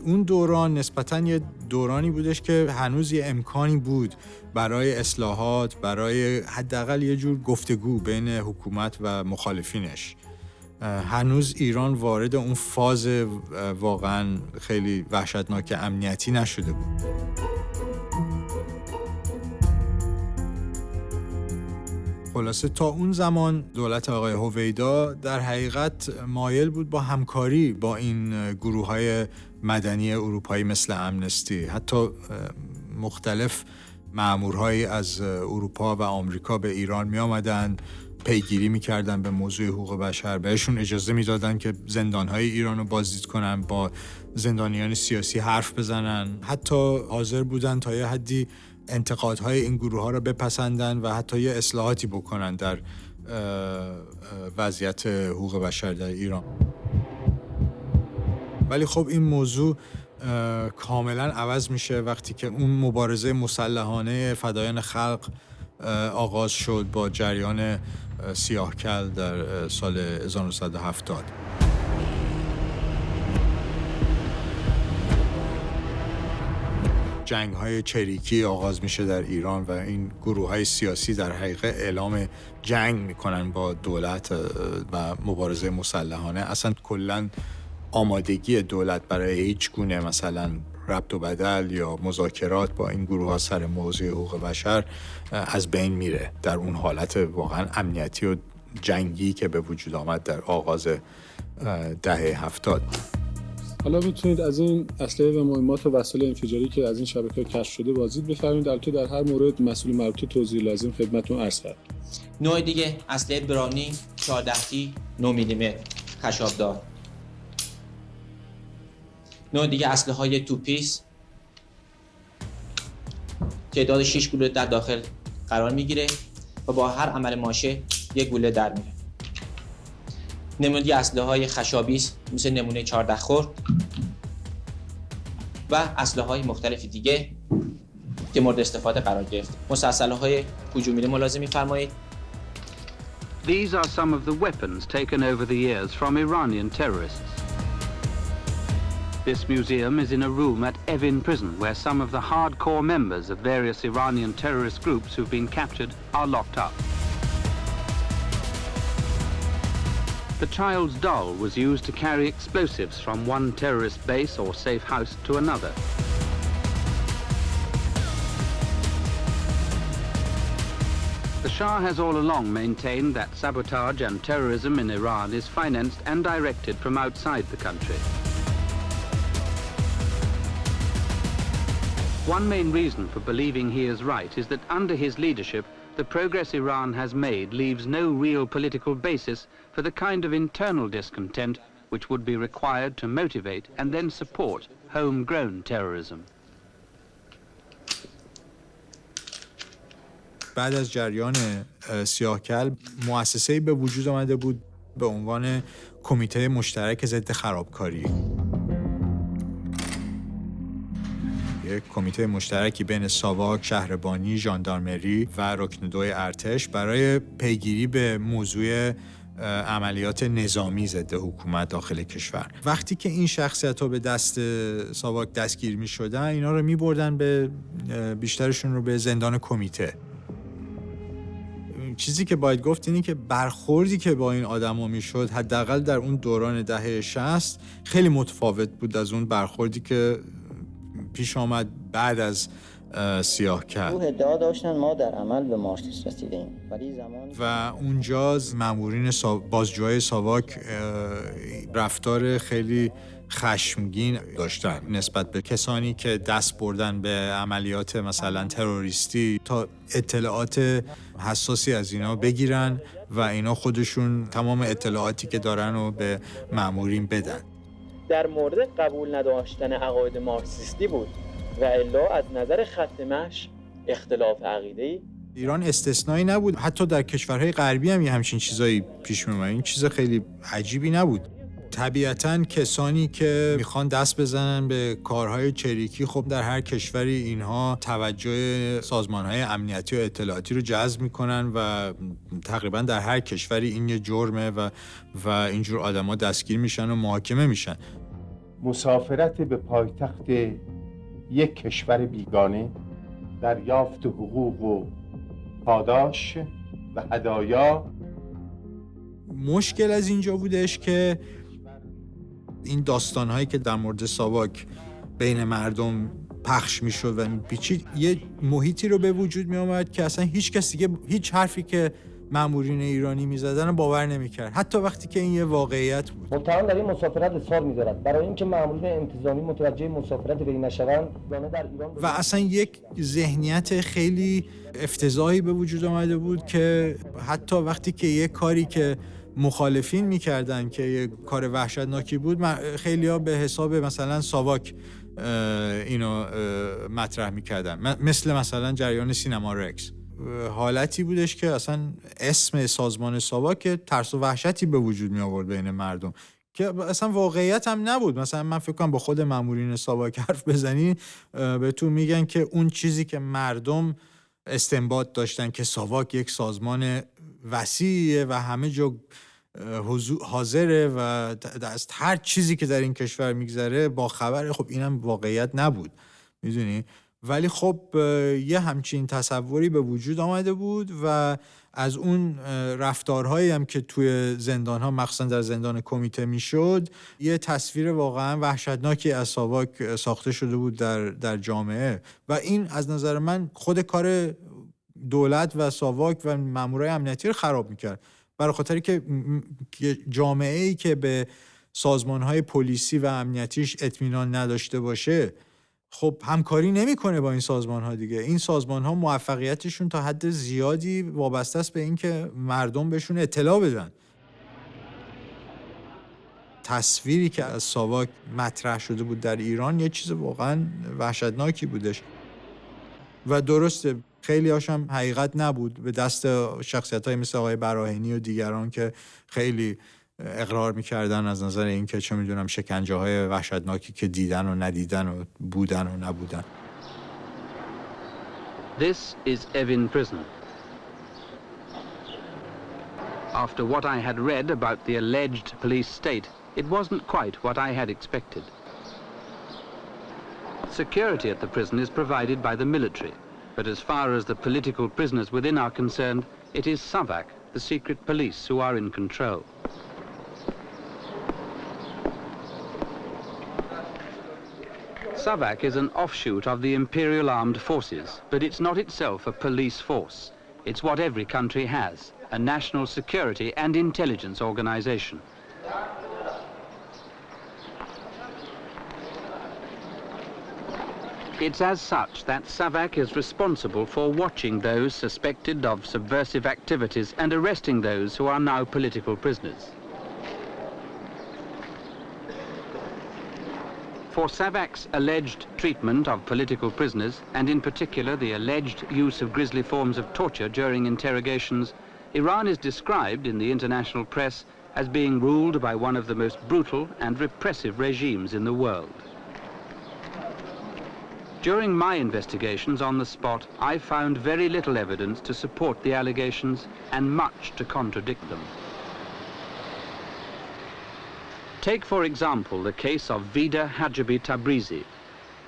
اون دوران نسبتاً یه دورانی بودش که هنوز یه امکانی بود برای اصلاحات، برای حداقل یه جور گفتگو بین حکومت و مخالفینش. هنوز ایران وارد اون فاز واقعا خیلی وحشتناک امنیتی نشده بود. خلاصه تا اون زمان دولت آقای هویدا در حقیقت مایل بود با همکاری با این گروه‌های مدنی اروپایی مثل امنستی، حتی مختلف مأمورهایی از اروپا و آمریکا به ایران می آمدن، پیگیری می‌کردن به موضوع حقوق بشر، بهشون اجازه می‌دادن که زندان‌های ایران رو بازدید کنن، با زندانیان سیاسی حرف بزنن، حتی حاضر بودن تا یه حدی انتقادهای این گروه‌ها رو بپسندن و حتی یه اصلاحاتی بکنن در وضعیت حقوق بشر در ایران. ولی خب این موضوع کاملا عوض میشه وقتی که اون مبارزه مسلحانه فدایان خلق آغاز شد با جریان سیاهکل در سال 1970. جنگ‌های چریکی آغاز میشه در ایران و این گروه‌های سیاسی در حقیقت اعلام جنگ میکنن با دولت و مبارزه مسلحانه. اصلا کلاً آمادگی دولت برای هیچ گونه مثلا ربط و بدل یا مذاکرات با این گروه‌ها سر موضوع حقوق بشر از بین میره در اون حالت واقعا امنیتی و جنگی که به وجود آمد در آغاز دهه 70. حالا میتونید از این اسلحه و مهمات و وسایل انفجاری که از این شبکه‌ها کشف شده بازدید بفرمایید، البته در هر مورد مسئول مربوطه توضیح لازم خدمتتون عرض کردم. نوع دیگه اسلحه برانی 14 9 میلیمتر خشابدار. نوع دیگه اسلحه‌های توپیس تعداد 6 گلوله در داخل قرار میگیره و با هر عمل ماشه یک گلوله در میره. نمونه دیگه اسلحه‌های خشابیس مثل نمونه 14 خورد و اسلحه‌های مختلف دیگه که مورد استفاده قرار گرفت. مسلسل‌های هجومی ملاحظه می‌فرمایید. These are some of the weapons taken over the years from Iranian terrorists. This museum is in a room at Evin prison where some of the hardcore members of various Iranian terrorist groups who've been captured are locked up. The child's doll was used to carry explosives from one terrorist base or safe house to another. The Shah has all along maintained that sabotage and terrorism in Iran is financed and directed from outside the country. One main reason for believing he is right is that under his leadership, the progress Iran has made leaves no real political basis for the kind of internal discontent which would be required to motivate and then support homegrown terrorism. بعد از جریان سیاهکل مؤسسه‌ای به وجود آمده بود به عنوان کمیته مشترک ضد خرابکاری. یک کمیته مشترکی بین ساواک، شهربانی، ژاندارمری و رکن 2 ارتش برای پیگیری به موضوع عملیات نظامی ضد حکومت داخل کشور. وقتی که این شخصیت‌ها به دست ساواک دستگیر می‌شدن، اینا رو می‌بردن به بیشترشون رو به زندان کمیته. چیزی که باید گفت اینه که برخوردی که با این آدما میشد حداقل در اون دوران دهه 60 خیلی متفاوت بود از اون برخوردی که پیش آمد بعد از سیاهکل. ادعا داشتن ما در عمل به مارکسیسم رسیدیم ولی زمانی و اونجا مامورین بازجوهای ساواک رفتار خیلی خشمگین داشتن نسبت به کسانی که دست بردن به عملیات مثلا تروریستی تا اطلاعات حساسی از اینا بگیرن و اینا خودشون تمام اطلاعاتی که دارن رو به مامورین بدن. در مورد قبول نداشتن عقاید مارکسیستی بود و الا از نظر خط مشی اختلاف عقیده‌ای. ایران استثنایی نبود، حتی در کشورهای غربی هم یه همچین چیزایی پیش می‌اومد. این چیز خیلی عجیبی نبود. طبیعتاً کسانی که میخوان دست بزنن به کارهای چریکی، خب در هر کشوری اینها توجه سازمانهای امنیتی و اطلاعاتی رو جذب میکنن و تقریباً در هر کشوری این یه جرمه و اینجور آدما دستگیر میشن و محاکمه میشن. مسافرت به پایتخت یک کشور بیگانه، دریافت حقوق و پاداش و هدایا مشکل از اینجا بودش که این داستان‌هایی که در مورد ساواک بین مردم پخش میشد و میپیچید، یه محیطی رو به وجود می آورد که اصلا هیچ کس دیگه هیچ حرفی که مامورین ایرانی میزدن باور نمیکرد، حتی وقتی که این یه واقعیت بود. متهم در این مسافرت اصرار می‌دارد. برای اینکه مامورین انتظامی متوجه مسافرت وی نشوند، در ایران و اصلا یک ذهنیت خیلی افتضاحی به وجود آمده بود که حتی وقتی که یک کاری که مخالفین میکردن که یک کار وحشتناکی بود، خیلی‌ها به حساب مثلا ساواک اینو مطرح میکردن، مثلا جریان سینما رکس. حالتی بودش که اصلا اسم سازمان ساواک ترس و وحشتی به وجود می آورد بین مردم که اصلا واقعیت هم نبود. مثلا من فکر کنم با خود مامورین ساواک حرف بزنی بهتون میگن که اون چیزی که مردم استنباط داشتن که ساواک یک سازمان وسیعه و همه جا حاضره و از هر چیزی که در این کشور میگذره با خبره، خب اینم واقعیت نبود، میدونی. ولی خب یه همچین تصوری به وجود آمده بود و از اون رفتارهایی هم که توی زندان‌ها مخصوصا در زندان کمیته میشد، یه تصویر واقعا وحشتناکی از ساواک ساخته شده بود در جامعه و این از نظر من خود کار دولت و ساواک و مامورای امنیتی رو خراب میکرد، برای خاطری که جامعه‌ای که به سازمان‌های پلیسی و امنیتیش اطمینان نداشته باشه خب همکاری نمیکنه با این سازمان‌ها دیگه. این سازمان‌ها موفقیتشون تا حد زیادی وابسته است به اینکه مردم بهشون اطلاع بدن. تصویری که از ساواک مطرح شده بود در ایران یه چیز واقعا وحشتناکی بودش و درسته خیلی هاشم حقیقت نبود، به دست شخصیت‌های مثل آقای براهینی و دیگران که خیلی اقرار میکردن از نظر اینکه چه میدونم شکنجه‌های وحشتناکی که دیدن و ندیدن و بودن و نبودن. This is Evin Prison. After what I had read about the alleged police state, it wasn't quite what I had expected. Security at the prison is provided by the military, but as far as the political prisoners within are concerned, it is SAVAK, the secret police, who are in control. SAVAK is an offshoot of the Imperial Armed Forces, but it's not itself a police force. It's what every country has, a national security and intelligence organization. It's as such that SAVAK is responsible for watching those suspected of subversive activities and arresting those who are now political prisoners. For SAVAK's alleged treatment of political prisoners, and in particular the alleged use of grisly forms of torture during interrogations, Iran is described in the international press as being ruled by one of the most brutal and repressive regimes in the world. During my investigations on the spot, I found very little evidence to support the allegations and much to contradict them. Take, for example, the case of Vida Hajabi Tabrizi.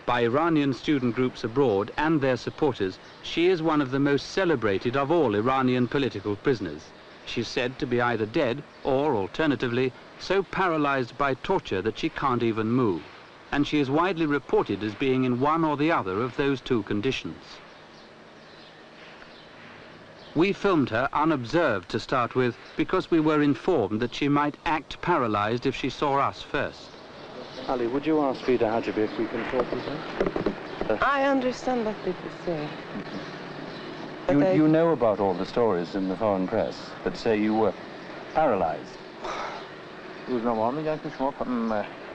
By Iranian student groups abroad and their supporters, she is one of the most celebrated of all Iranian political prisoners. She's said to be either dead or, alternatively, so paralyzed by torture that she can't even move. And she is widely reported as being in one or the other of those two conditions. We filmed her unobserved to start with because we were informed that she might act paralyzed if she saw us first. Ali, would you ask Vida Hajabi if we can talk with her? I understand what people say. You know about all the stories in the foreign press that say you were paralyzed. روزنامه‌ها میگن که شما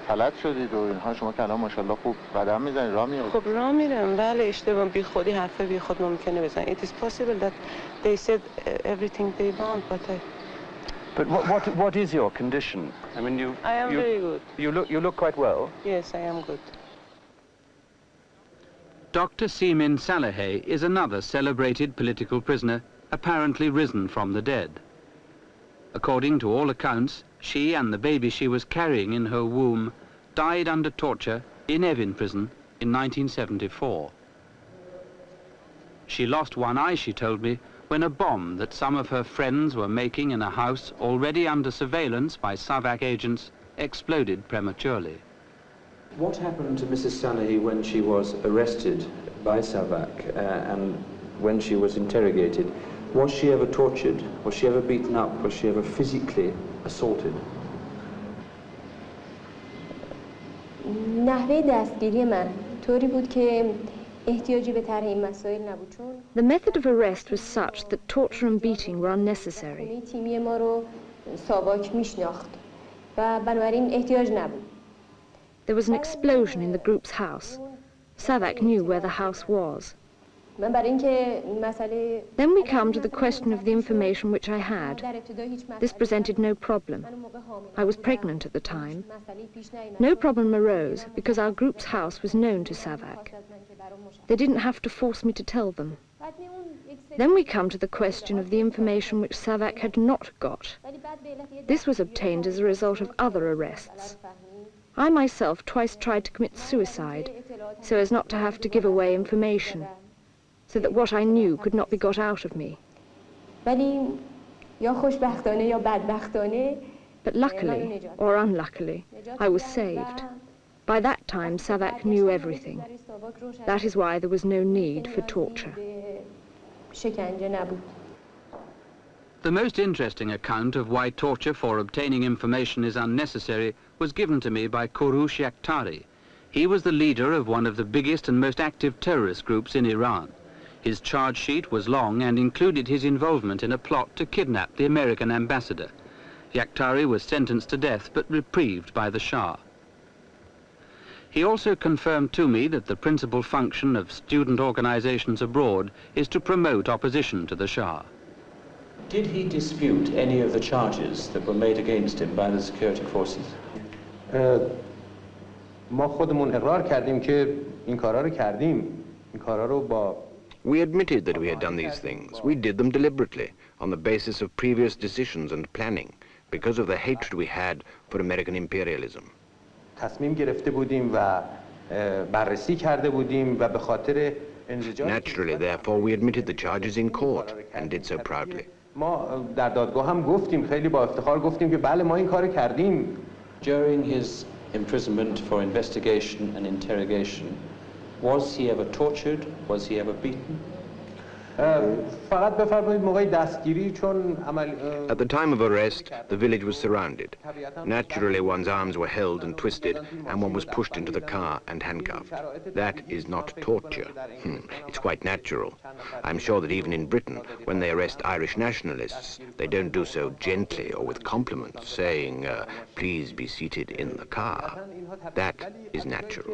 فلج شدید و اینها، شما که الان ماشاءالله خوب قدم میزنید، راه میرید. خب راه میرم، بله اشتباه بی خودی حرف بی خود ممکنه بزنن. It is possible that they said everything they want, But what is your condition? I mean, I am very good. You look quite well. Yes, I am good. Dr. Simin Saleheh is another celebrated political prisoner, apparently risen from the dead. According to all accounts, she and the baby she was carrying in her womb died under torture in Evin prison in 1974. She lost one eye, she told me, when a bomb that some of her friends were making in a house already under surveillance by SAVAK agents exploded prematurely. What happened to Mrs. Sanahi when she was arrested by SAVAK and when she was interrogated? Was she ever tortured? Was she ever beaten up? Was she ever physically assaulted? نحوه دستگیری من طوری بود که احتیاجی به طرح این مسائل نبود چون The method of arrest was such that torture and beating were unnecessary. تیمی ما رو ساواک میشناخت و بنابراین احتیاج نبود. There was an explosion in the group's house. SAVAK knew where the house was. من برای اینکه مسئله Then we come to the question of the information which I had. This presented no problem. I was pregnant at the time. No problem arose because our group's house was known to SAVAK. They didn't have to force me to tell them. Then we come to the question of the information which SAVAK had not got. This was obtained as a result of other arrests. I myself twice tried to commit suicide so as not to have to give away information, so that what I knew could not be got out of me. But luckily, or unluckily, I was saved. By that time, SAVAK knew everything. That is why there was no need for torture. The most interesting account of why torture for obtaining information is unnecessary was given to me by Kouroush Yakhtari. He was the leader of one of the biggest and most active terrorist groups in Iran. His charge sheet was long and included his involvement in a plot to kidnap the American ambassador. Yakhtari was sentenced to death but reprieved by the Shah. He also confirmed to me that the principal function of student organizations abroad is to promote opposition to the Shah. Did he dispute any of the charges that were made against him by the security forces? ما خودمون اقرار کردیم که این کارا رو کردیم. این کارا رو با We admitted that we had done these things. We did them deliberately, on the basis of previous decisions and planning, because of the hatred we had for American imperialism. تصمیم گرفته بودیم و بررسی کرده بودیم و به خاطر Naturally, therefore, we admitted the charges in court and did so proudly. ما در دادگاه هم گفتیم خیلی با افتخار گفتیم که بله ما این کارو کردیم. During his imprisonment for investigation and interrogation, was he ever tortured? Was he ever beaten? فقط بفرمایید موقع دستگیری چون عمل At the time of arrest, the village was surrounded. Naturally, one's arms were held and twisted, and one was pushed into the car and handcuffed. That is not torture. It's quite natural. I'm sure that even in Britain, when they arrest Irish nationalists, they don't do so gently or with compliments, saying, please be seated in the car. That is natural.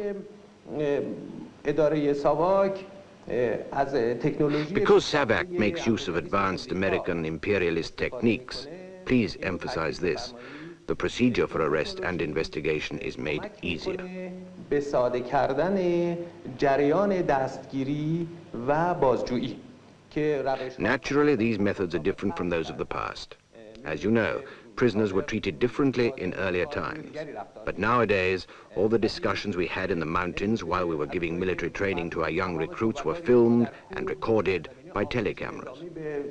اداره ساواک Because SAVAK makes use of advanced American imperialist techniques, please emphasize this, the procedure for arrest and investigation is made easier. به ساده کردن جریان دستگیری و بازجویی. Naturally, these methods are different from those of the past. As you know, prisoners were treated differently in earlier times. But nowadays, all the discussions we had in the mountains while we were giving military training to our young recruits were filmed and recorded by telecameras.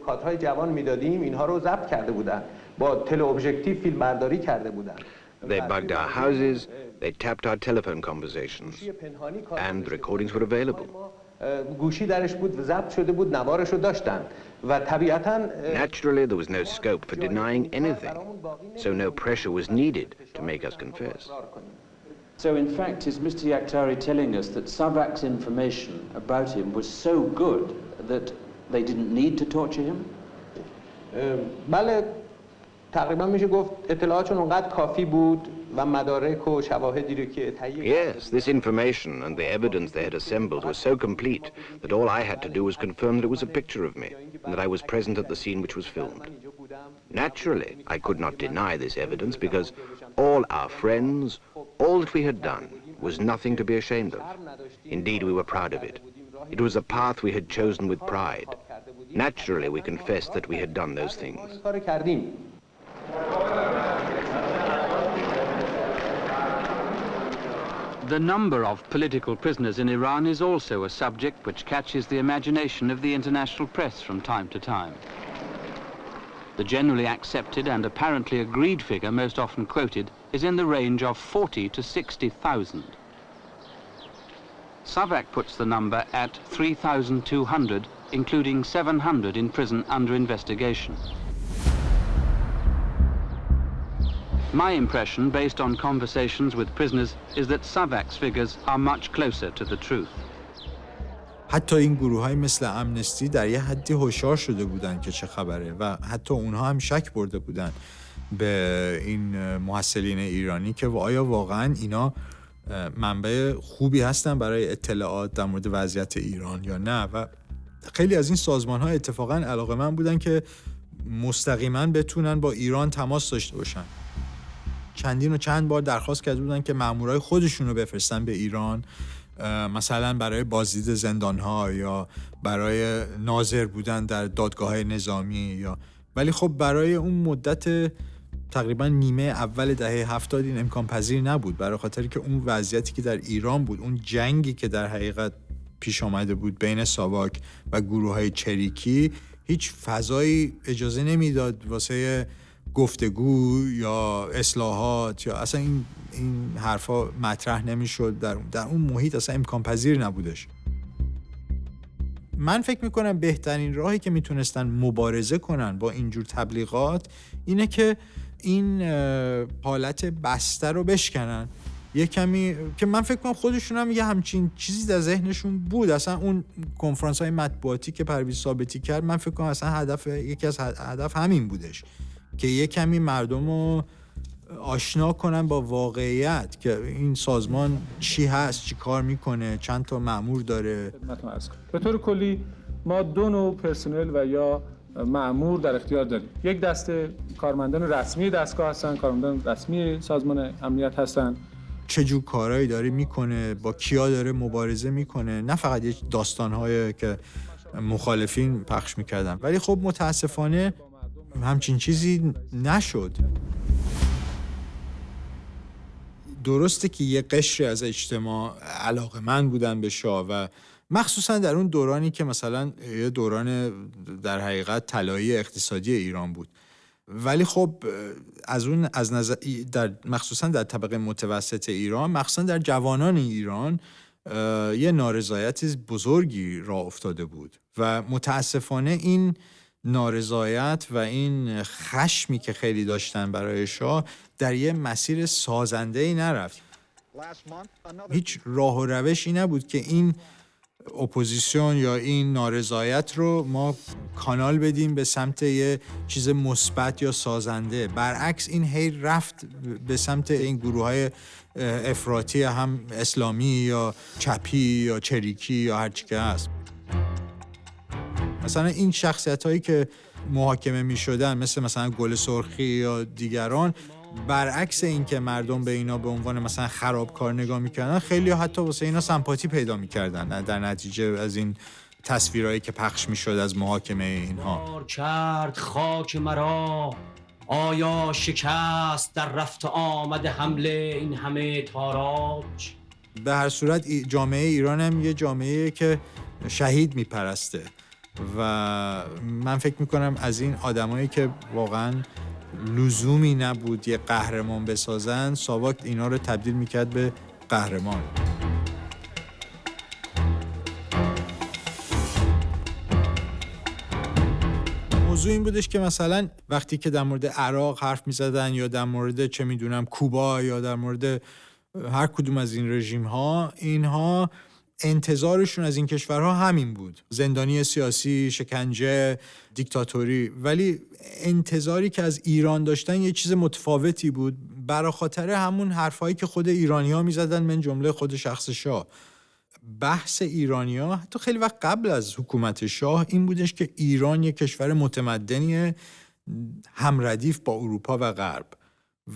کادرهای جوان میدادیم اینها رو ضبط کرده بودن با تلئوبژکتیو فیلم برداری کرده بودن. They bugged our houses, they tapped our telephone conversations, and the recordings were available. گوشی درش بود و ضبط شده بود نوارش رو داشتن و طبیعتاً Naturally, there was no scope for denying anything, so no pressure was needed to make us confess. So in fact, is Mr. Yakhtari telling us that SAVAK's information about him was so good that they didn't need to torture him? بله تقریبا میشه گفت اطلاعاتشون اونقدر کافی بود و مدارک و شواهدی رو که تهیه Yes, this information and the evidence they had assembled was so complete that all I had to do was confirm that it was a picture of me and that I was present at the scene which was filmed. Naturally, I could not deny this evidence because all our friends, all that we had done, was nothing to be ashamed of. Indeed, we were proud of it. It was a path we had chosen with pride. Naturally, we confessed that we had done those things. The number of political prisoners in Iran is also a subject which catches the imagination of the international press from time to time. The generally accepted and apparently agreed figure most often quoted is in the range of 40 to 60,000. SAVAK puts the number at 3,200, including 700 in prison under investigation. My impression, based on conversations with prisoners, is that SAVAK's figures are much closer to the truth. حتی این گروه‌های مثل امنستی در یه حدی هوشیار شده بودن که چه خبره و حتی اونها هم شک برده بودن به این محصلین ایرانی که آیا واقعاً اینا منبع خوبی هستن برای اطلاعات در مورد وضعیت ایران یا نه. و خیلی از این سازمان‌ها اتفاقاً علاقه‌مند بودن که مستقیماً بتونن با ایران تماس داشته باشن. چندین و چند بار درخواست کرده بودن که مامورای خودشون رو بفرستن به ایران، مثلا برای بازدید زندان‌ها یا برای ناظر بودن در دادگاه‌های نظامی یا، ولی خب برای اون مدت تقریبا نیمه اول دهه 70 این امکان پذیر نبود، برای خاطری که اون وضعیتی که در ایران بود، اون جنگی که در حقیقت پیش آمده بود بین ساواک و گروه‌های چریکی، هیچ فضایی اجازه نمیداد واسه گفتگو یا اصلاحات یا اصلا این حرفا مطرح نمیشد. در اون محیط اصلا امکان پذیر نبودش. من فکر میکنم بهترین راهی که میتونستن مبارزه کنن با اینجور تبلیغات اینه که این حالت بسته رو بشکنن یه کمی، که من فکر کنم خودشون هم یه همچین چیزی در ذهنشون بود. اصلا اون کنفرانس های مطبوعاتی که پرویز ثابتی کرد، من فکر کنم اصلا یکی از هدف همین بودش که یه کمی مردم رو آشنا کنن با واقعیت که این سازمان چی هست، چی کار میکنه، چند تا مأمور داره. به طور کلی ما دو نوع پرسنل و یا مأمور در اختیار داریم. یک دسته کارمندان رسمی دستگاه هستن، کارمندان رسمی سازمان امنیت هستن. چه جور کارهایی داره میکنه، با کیا داره مبارزه میکنه، نه فقط یه داستانهایی که مخالفین پخش میکردن. ولی خب متاسفانه همچین چیزی نشد. درسته که یه قشری از اجتماع علاقه‌مند بودن به شاه و مخصوصا در اون دورانی که مثلا یه دوران در حقیقت طلایی اقتصادی ایران بود، ولی خب از نظر مخصوصا در طبقه متوسط ایران، مخصوصا در جوانان ایران یه نارضایت بزرگی راه افتاده بود و متاسفانه این نارضایت و این خشمی که خیلی داشتن برای شاه در یه مسیر سازنده‌ای نرفت. هیچ راه و روشی نبود که این اپوزیسیون یا این نارضایت رو ما کانال بدیم به سمت یه چیز مثبت یا سازنده. برعکس این هی رفت به سمت این گروه‌های افراطی، هم اسلامی یا چپی یا چریکی یا هر چی که هست. مثلا این شخصیت‌هایی که محاکمه می‌شدن مثلا گل سرخی یا دیگران، برعکس این که مردم به اینا به عنوان مثلا خرابکار نگاه می‌کردن، خیلی حتی واسه اینا سمپاتی پیدا می‌کردن در نتیجه از این تصویرهایی که پخش می‌شد از محاکمه اینها. کرد خاک مرا، آیا شکست در رفت آمد حمله این همه تاراج؟ به هر صورت جامعه ایران هم یه جامعه که شهید میپرسته و من فکر میکنم از این آدمایی که واقعا لزومی نبود یه قهرمان بسازن، ساواک اینا رو تبدیل میکرد به قهرمان. موضوع این بودش که مثلا وقتی که در مورد عراق حرف میزدن یا در مورد چه میدونم کوبا یا در مورد هر کدوم از این رژیم ها، اینها انتظارشون از این کشورها همین بود: زندانی سیاسی، شکنجه، دیکتاتوری. ولی انتظاری که از ایران داشتن یه چیز متفاوتی بود، برای خاطر همون حرفایی که خود ایرانی‌ها می‌زدن، من جمله خود شخص شاه. بحث ایرانی‌ها حتی خیلی وقت قبل از حکومت شاه این بودش که ایران یک کشور متمدنی همردیف با اروپا و غرب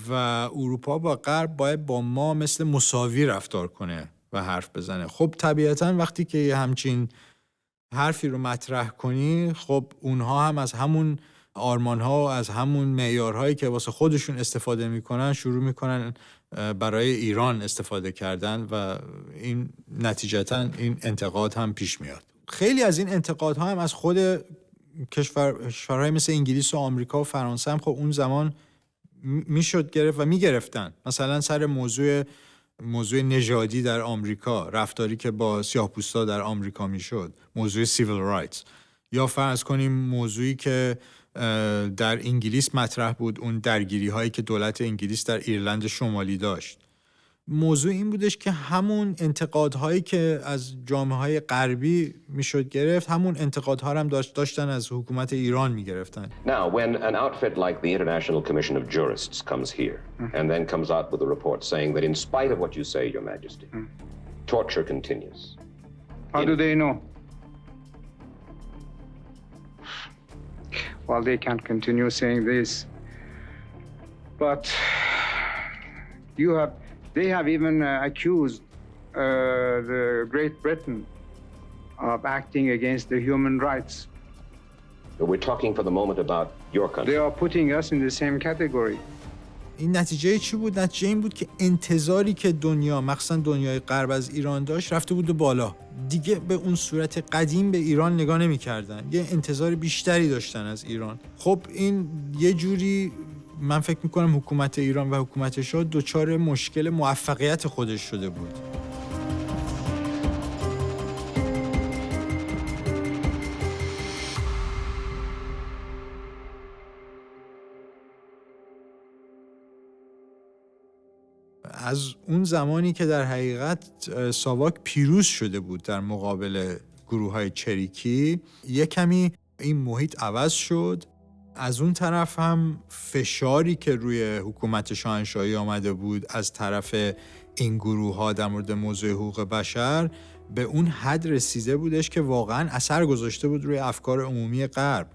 و اروپا و غرب باید با ما مثل مساوی رفتار کنه و حرف بزنه. خب طبیعتاً وقتی که همچین حرفی رو مطرح کنی، خب اونها هم از همون آرمان‌ها و از همون معیارهایی که واسه خودشون استفاده میکنن شروع میکنن برای ایران استفاده کردن و این نتیجتاً این انتقاد هم پیش میاد. خیلی از این انتقادها هم از خود کشورهای مثل انگلیس و آمریکا و فرانسه هم خب اون زمان میشد گرفت و میگرفتن. مثلا سر موضوع نژادی در آمریکا، رفتاری که با سیاه‌پوستا در آمریکا میشد، موضوع سیویل رایتس، یا فرض کنیم موضوعی که در انگلیس مطرح بود، اون درگیری هایی که دولت انگلیس در ایرلند شمالی داشت. موضوع این بودش که همون انتقادهایی که از جامعه‌های غربی میشد گرفت، همون انتقادها هم داشتن از حکومت ایران میگرفتن. Now, when an outfit like the International Commission of Jurists comes here and then comes out with a report saying that in spite of what you say, Your Majesty, torture continues. How do they know? Well, they can't continue saying this. But they have even accused the Great Britain of acting against the human rights. But we're talking for the moment about your country. They are putting us in the same category. این نتیجه چی بود؟ نتیجه این بود که انتظاری که دنیا، مخصوصا دنیای غرب، از ایران داشت رفته بود بالا. دیگه به اون صورت قدیم به ایران نگاه نمی‌کردن. یه انتظار بیشتری داشتن از ایران. خب این یه جوری من فکر می‌کنم حکومت ایران و حکومت شاه دچار مشکل موفقیت خودش شده بود. از اون زمانی که در حقیقت ساواک پیروز شده بود در مقابل گروه‌های چریکی، یک کمی این محیط عوض شد. از اون طرف هم فشاری که روی حکومت شاهنشاهی آمده بود از طرف این گروه‌ها در مورد موضوع حقوق بشر به اون حد رسیده بودش که واقعاً اثر گذاشته بود روی افکار عمومی غرب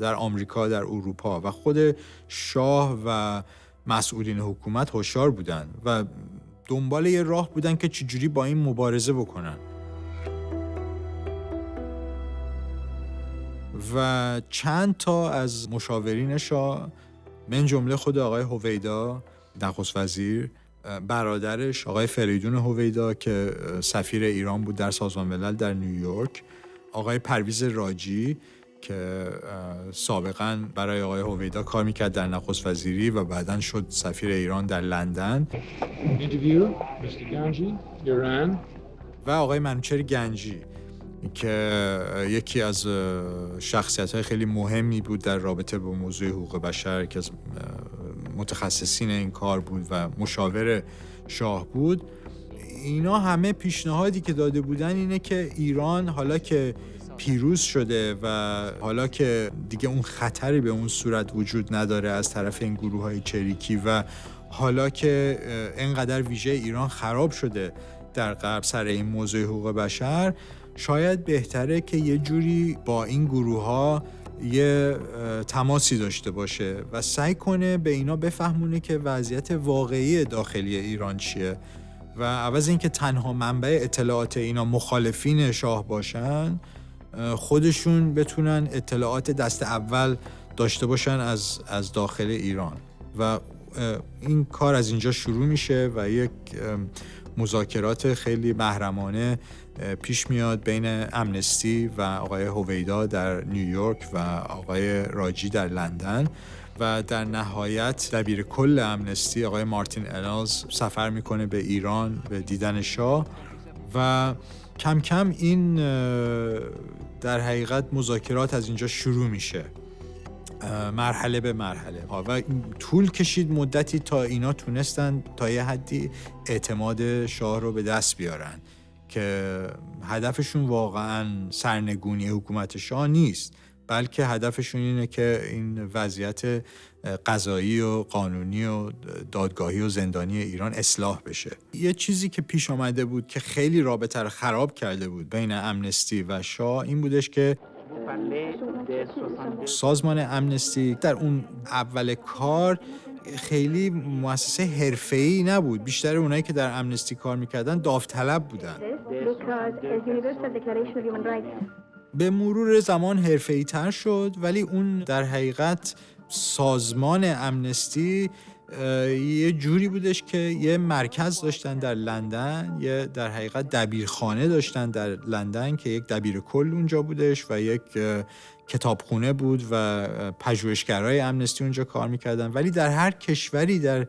در آمریکا، در اروپا، و خود شاه و مسئولین حکومت هوشیار بودن و دنبال یه راه بودن که چجوری با این مبارزه بکنن. و چند تا از مشاورین شاه، من جمله خود آقای هویدا نخست وزیر، برادرش آقای فریدون هویدا که سفیر ایران بود در سازمان ملل در نیویورک، آقای پرویز راجی که سابقاً برای آقای هویدا کار میکرد در نخست وزیری و بعداً شد سفیر ایران در لندن، و آقای منوچهر گنجی که یکی از شخصیت‌های خیلی مهمی بود در رابطه با موضوع حقوق بشر، که از متخصصین این کار بود و مشاور شاه بود. اینا همه پیشنهادی که داده بودن اینه که ایران حالا که پیروز شده و حالا که دیگه اون خطری به اون صورت وجود نداره از طرف این گروه‌های چریکی و حالا که اینقدر ویژه ایران خراب شده در غرب سر این موضوع حقوق بشر، شاید بهتره که یه جوری با این گروه‌ها یه تماسی داشته باشه و سعی کنه به اینا بفهمونه که وضعیت واقعی داخلی ایران چیه و عوض این که تنها منبع اطلاعات اینا مخالفین شاه باشن، خودشون بتونن اطلاعات دست اول داشته باشن از داخل ایران. و این کار از اینجا شروع میشه و یک مذاکرات خیلی محرمانه پیش میاد بین امنستی و آقای هویدا در نیویورک و آقای راجی در لندن، و در نهایت دبیر کل امنستی آقای مارتین النز سفر میکنه به ایران به دیدن شاه و کم کم این در حقیقت مذاکرات از اینجا شروع میشه مرحله به مرحله و طول کشید مدتی تا اینا تونستن تا یه حدی اعتماد شاه رو به دست بیارن که هدفشون واقعا سرنگونی حکومت شاه نیست، بلکه هدفشون اینه که این وضعیت قضایی و قانونی و دادگاهی و زندانی ایران اصلاح بشه. یه چیزی که پیش آمده بود که خیلی رابطه رو خراب کرده بود بین امنستی و شاه این بودش که سازمان امنستی در اون اول کار خیلی مؤسسه حرفه‌ای نبود. بیشتر اونایی که در امنستی کار میکردن داوطلب بودن. به مرور زمان حرفه‌ای تر شد، ولی اون در حقیقت سازمان امنستی یه جوری بودش که یه مرکز داشتن در لندن، یه در حقیقت دبیرخانه داشتن در لندن که یک دبیر کل اونجا بودش و یک کتابخونه بود و پژوهشگرای امنستی اونجا کار میکردن. ولی در هر کشوری در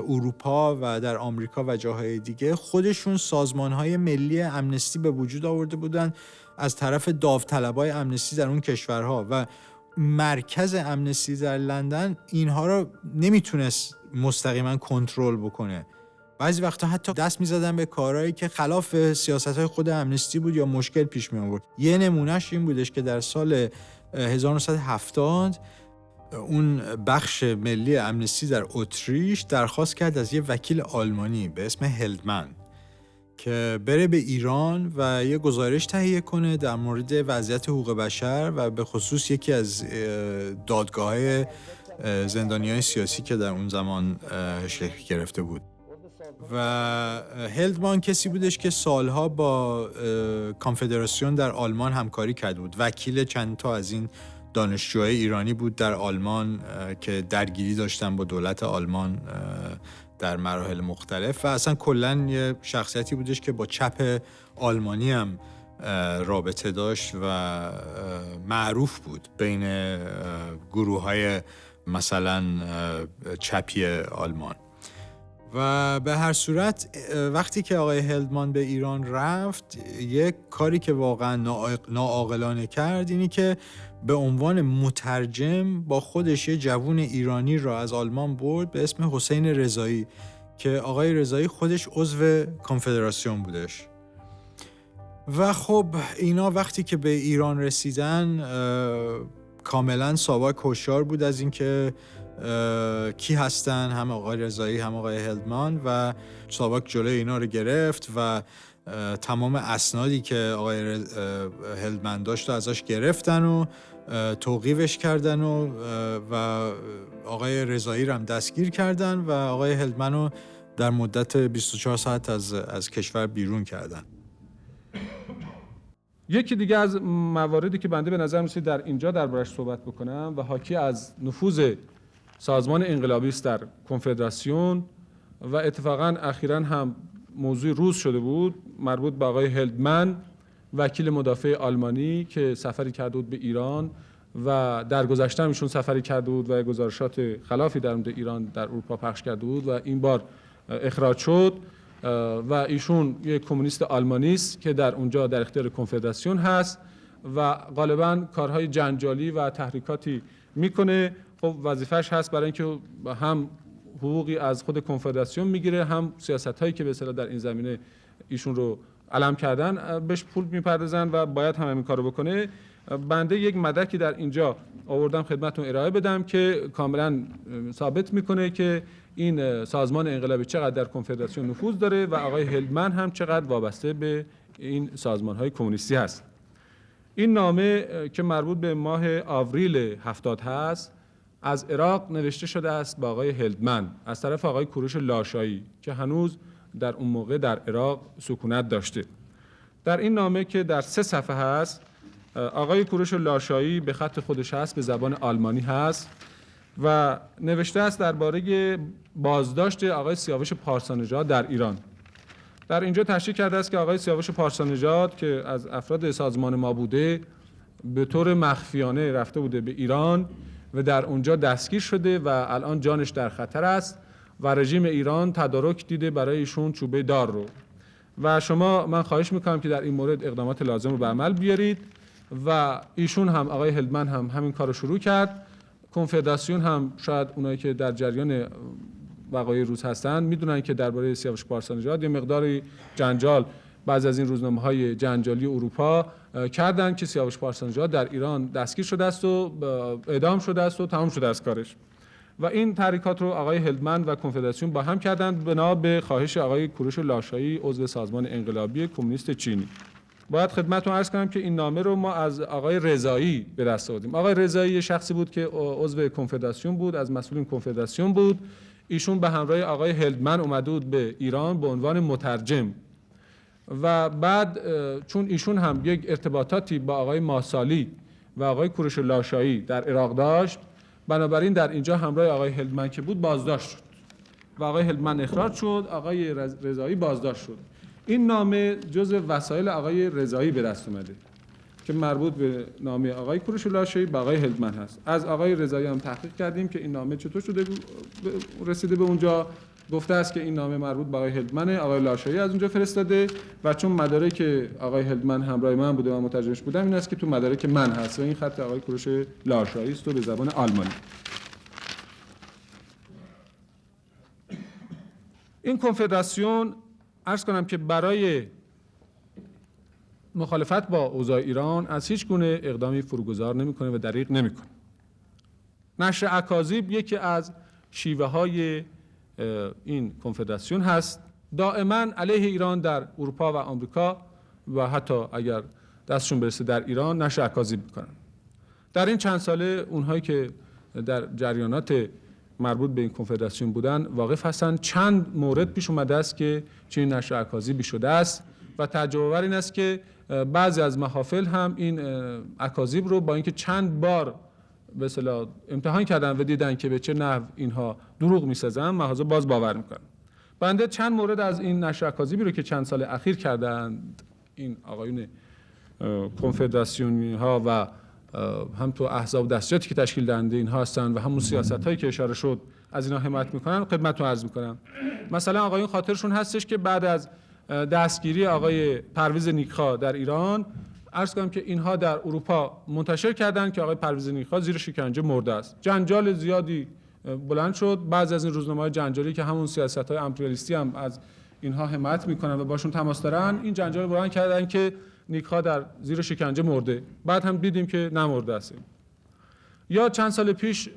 اروپا و در آمریکا و جاهای دیگه خودشون سازمانهای ملی امنستی به وجود آورده بودن از طرف داوطلبای امنستی در اون کشورها و مرکز امنستی در لندن اینها رو نمیتونست مستقیما کنترل بکنه. بعضی وقتا حتی دست میزدن به کارهایی که خلاف سیاستهای خود امنستی بود یا مشکل پیش می آورد. یه نمونهش این بودش که در سال 1970 اون بخش ملی امنستی در اتریش درخواست کرد از یه وکیل آلمانی به اسم هلدمن که بره به ایران و یه گزارش تهیه کنه در مورد وضعیت حقوق بشر و به خصوص یکی از دادگاه‌های زندانیان سیاسی که در اون زمان شکل گرفته بود. و هلدمان کسی بودش که سالها با کانفدراسیون در آلمان همکاری کرده بود. وکیل چند تا از این دانشجوهای ایرانی بود در آلمان که درگیری داشتن با دولت آلمان در مراحل مختلف و اصلا کلاً یه شخصیتی بودش که با چپ آلمانی هم رابطه داشت و معروف بود بین گروه‌های مثلا چپی آلمان. و به هر صورت وقتی که آقای هلدمان به ایران رفت، یک کاری که واقعا ناعاقلانه کرد اینی که به عنوان مترجم با خودش یه جوون ایرانی را از آلمان برد به اسم حسین رضایی که آقای رضایی خودش عضو کانفدراسیون بودش. و خب اینا وقتی که به ایران رسیدن کاملا ساواک هوشیار بود از اینکه کی هستن، هم آقای رضایی هم آقای هلدمان، و ساواک جلوی اینا رو گرفت و تمام اسنادی که آقای هلدمان داشت رو ازش گرفتن و توقیفش کردن و آقای رضایی رو هم دستگیر کردن و آقای هلدمان رو در مدت 24 ساعت از کشور بیرون کردن. یکی دیگه از مواردی که بنده به نظر میاد در اینجا دربارش صحبت بکنم و حاکی از نفوذ سازمان انقلابی است در کنفدراسیون و اتفاقا اخیراً هم موضوع روز شده بود، مربوط به آقای هلدمان، وکیل مدافع آلمانی که سفری کرده بود به ایران و در گذشته ایشون سفری کرده بود و گزارشات خلافی در مورد ایران در اروپا پخش کرده بود و این بار اخراج شد و ایشون یک کمونیست آلمانی است که در اونجا در اختیار کنفدراسیون هست و غالباً کارهای جنجالی و تحریکاتی میکنه. خب وظیفش هست برای اینکه هم حقوقی از خود کنفدراسیون میگیره، هم سیاست‌هایی که به اصطلاح در این زمینه ایشون رو علم کردن بهش پول میپردازن و باید هم این کارو بکنه. بنده یک مدرکی در اینجا آوردم خدمتتون ارائه بدم که کاملا ثابت میکنه که این سازمان انقلابی چقدر در کنفدراسیون نفوذ داره و آقای هلدمان هم چقدر وابسته به این سازمان‌های کمونیستی هست. این نامه که مربوط به ماه آوریل 70 هست از عراق نوشته شده است به آقای هلدمان از طرف آقای کوروش لاشایی که هنوز در اون موقع در عراق سکونت داشته. در این نامه که در 3 صفحه هست، آقای کوروش لاشایی به خط خودش هست، به زبان آلمانی هست و نوشته است درباره بازداشت آقای سیاوش پارسانژاد در ایران. در اینجا تشریح کرده است که آقای سیاوش پارسانژاد که از افراد سازمان ما بوده به طور مخفیانه رفته بوده به ایران و در اونجا دستگیر شده و الان جانش در خطر است و رژیم ایران تدارک دیده برای ایشون چوبه دار رو و من خواهش میکنم که در این مورد اقدامات لازم رو به عمل بیارید و ایشون هم آقای هلدمان هم همین کار رو شروع کرد. کنفدراسیون هم شاید اونایی که در جریان وقایع روز هستن میدونن که درباره سیاوش پارسانژاد یه مقداری جنجال بعضی از این روزنامه‌های جنجالی اروپا کردن که سیاوش پارسانژاد در ایران دستگیر شده است و اعدام شده است و تمام شده است کارش و این تحریکات رو آقای هلدمان و کنفدراسیون با هم کردند بنا به خواهش آقای کوروش لاشایی عضو سازمان انقلابی کمونیست چینی. باید خدمتتون عرض کنم که این نامه رو ما از آقای رضایی به دست آوردیم. آقای رضایی شخصی بود که عضو کنفدراسیون بود، از مسئولین کنفدراسیون بود. ایشون به همراه آقای هلدمان اومده بود به ایران به عنوان مترجم و بعد چون ایشون هم یک ارتباطاتی با آقای ماسالی و آقای کوروش لاشایی در عراق داشت، بنابراین در اینجا همراه آقای هلدمان که بود بازداشت شد و آقای هلدمن اخراج شد، آقای رضایی بازداشت شد. این نامه جزء وسایل آقای رضایی به دست اومده که مربوط به نامه آقای کوروش لاشی به آقای هلدمن هست. از آقای رضایی هم تحقیق کردیم که این نامه چطور شده رسیده به اونجا. گفته است که این نامه مربوط به آقای هلدمن، آقای لاشی از اونجا فرستاده و چون مدارک آقای هلدمن همراه من بوده و مترجمش بودم، این است که تو مدارک من هست و این خط آقای کوروش لاشی است و به زبان آلمانی. این کنفدراسیون عرض کنم که برای مخالفت با اوضاع ایران از هیچ گونه اقدامی فروگذار نمیکنه و دریغ نمیکنه. نشر اکاذیب یکی از شیوه های این کنفدراسیون هست. دائما علیه ایران در اروپا و آمریکا و حتی اگر دستشون برسه در ایران نشر اکاذیب میکنن. در این چند ساله اونهایی که در جریانات مربوط به این کنفدراسیون بودن واقف هستند چند مورد پیش اومده است که چنین نشر اکاذیبی شده است و تعجب آور این است که بعضی از محافل هم این اکاذیب رو با اینکه چند بار به اصطلاح امتحان کردن و دیدن که به چه نحو اینها دروغ می‌سازن، مغازه باز باور میکنن. بنده چند مورد از این نشر اکاذیبی رو که چند سال اخیر کردند این آقایون کنفدراسیونی ها و هم تو احزاب و دستجاتی که تشکیل دهنده اینها هستند و همون سیاست‌هایی که اشاره شد از اینها حمایت میکنن خدمتتون عرض میکنم. مثلا آقایون خاطرشون هستش که بعد از دستگیری آقای پرویز نیکخواه در ایران عرض کنم که اینها در اروپا منتشر کردند که آقای پرویز نیکخواه زیر شکنجه مرده است. جنجال زیادی بلند شد. بعضی از این روزنامه‌های جنجالی که همون سیاست‌های امپریالیستی هم از اینها حمایت میکنن و باشون تماس دارن، این جنجال بلند کردن که نیکخواه در زیر شکنجه مرده. بعد هم دیدیم که نمرده است. یا چند سال پیش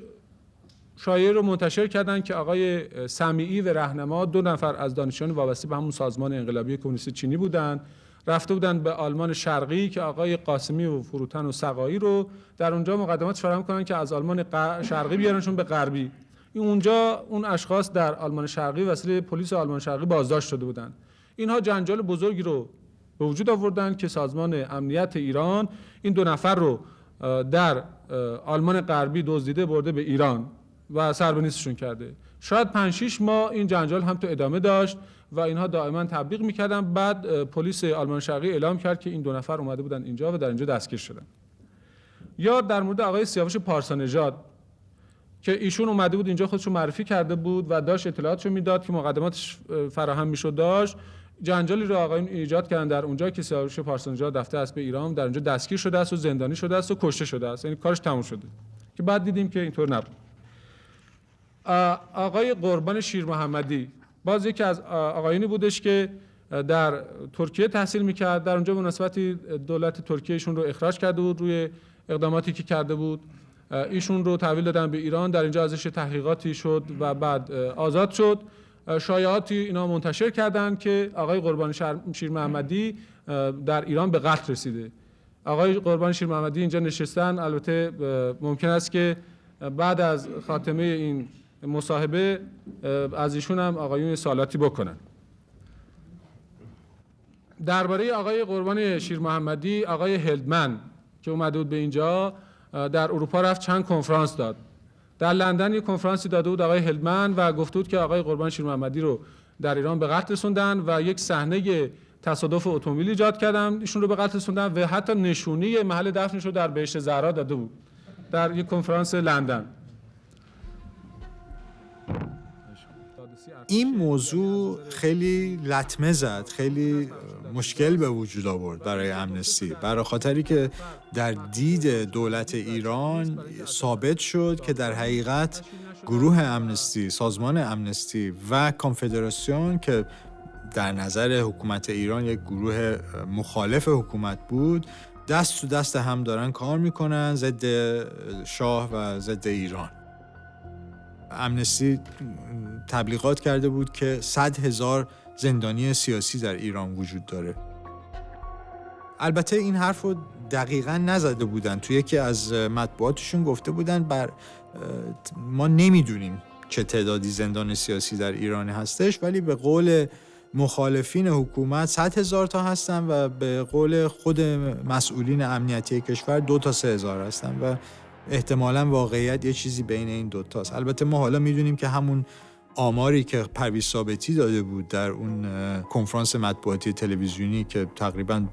شایعه رو منتشر کردن که آقای سمیعی و رهنما 2 نفر از دانشجویان وابسته به همون سازمان انقلابی کمونیست چینی بودن، رفته بودن به آلمان شرقی که آقای قاسمی و فروتن و سقایی رو در اونجا مقدمات فراهم کنن که از آلمان شرقی بیارنشون به غربی. اونجا اون اشخاص در آلمان شرقی وسیله پلیس آلمان شرقی بازداشت شده بودن. اینها جنجال بزرگی رو به وجود آوردن که سازمان امنیت ایران این 2 نفر رو در آلمان غربی دزدیده برده به ایران و سربنیستشون کرده. شاید 5-6 ماه این جنجال هم تو ادامه داشت و اینها دائما تبلیغ میکردن. بعد پلیس آلمان شرقی اعلام کرد که این 2 نفر اومده بودن اینجا و در اینجا دستگیر شدن. یا در مورد آقای سیاوش پارسانژاد که ایشون اومده بود اینجا خودشو معرفی کرده بود و داشت اطلاعاتشو میداد که مقدماتش فراهم میشد. داشت جنجالی رو آقایون ایجاد کردن در اونجا که سیاوش پارسانژاد رفته است به ایران، در اونجا دستگیر شده است و زندانی شده است و کشته شده است. یعنی کارش تموم شده. که بعد دیدیم که اینطور نبود. آقای قربان شیرمحمدی باز یکی از آقایونی بودش که در ترکیه تحصیل میکرد. در اونجا مناسبت دولت ترکیه ایشون رو اخراج کرده بود روی اقداماتی که کرده بود. ایشون رو تحویل دادن به ایران، در اینجا ازش تحقیقاتی شد و بعد آزاد شد. شایعاتی اینا منتشر کردن که آقای قربان شیرمحمدی در ایران به قتل رسیده. آقای قربان شیرمحمدی اینجا نشستن. البته ممکن است که بعد از خاتمه این مصاحبه از ایشون هم آقایون سوالاتی بکنن. درباره آقای قربان شیرمحمدی، آقای هلدمن که اومده بود به اینجا در اروپا رفت چند کنفرانس داد. در لندن یک کنفرانسی داده بود آقای هلدمن و گفته بود که آقای قربان شیرمحمدی رو در ایران به قتل رسوندن و یک صحنه تصادف اتومبیل ایجاد کردن، ایشون رو به قتل رسوندن و حتی نشونی محل دفنش رو در بهشت زهرا داده بود در یک کنفرانس لندن. این موضوع خیلی لطمه زد، خیلی مشکل به وجود آورد برای امنستی، برای خاطری که در دید دولت ایران ثابت شد که در حقیقت گروه امنستی، سازمان امنستی و کنفدراسیون که در نظر حکومت ایران یک گروه مخالف حکومت بود، دست تو دست هم دارن کار میکنن ضد شاه و ضد ایران. امنستی تبلیغات کرده بود که 100,000 زندانی سیاسی در ایران وجود داره. البته این حرف رو دقیقاً نزده بودن. توی یکی از مطبوعاتشون گفته بودن ما نمیدونیم چه تعدادی زندان سیاسی در ایران هستش، ولی به قول مخالفین حکومت 100,000 تا هستن و به قول خود مسئولین امنیتی کشور 2 تا 3,000 هستن و احتمالاً واقعیت یه چیزی بین این 2 تاست. البته ما حالا میدونیم که همون آماری که پرویز ثابتی داده بود در اون کنفرانس مطبوعاتی تلویزیونی که تقریباً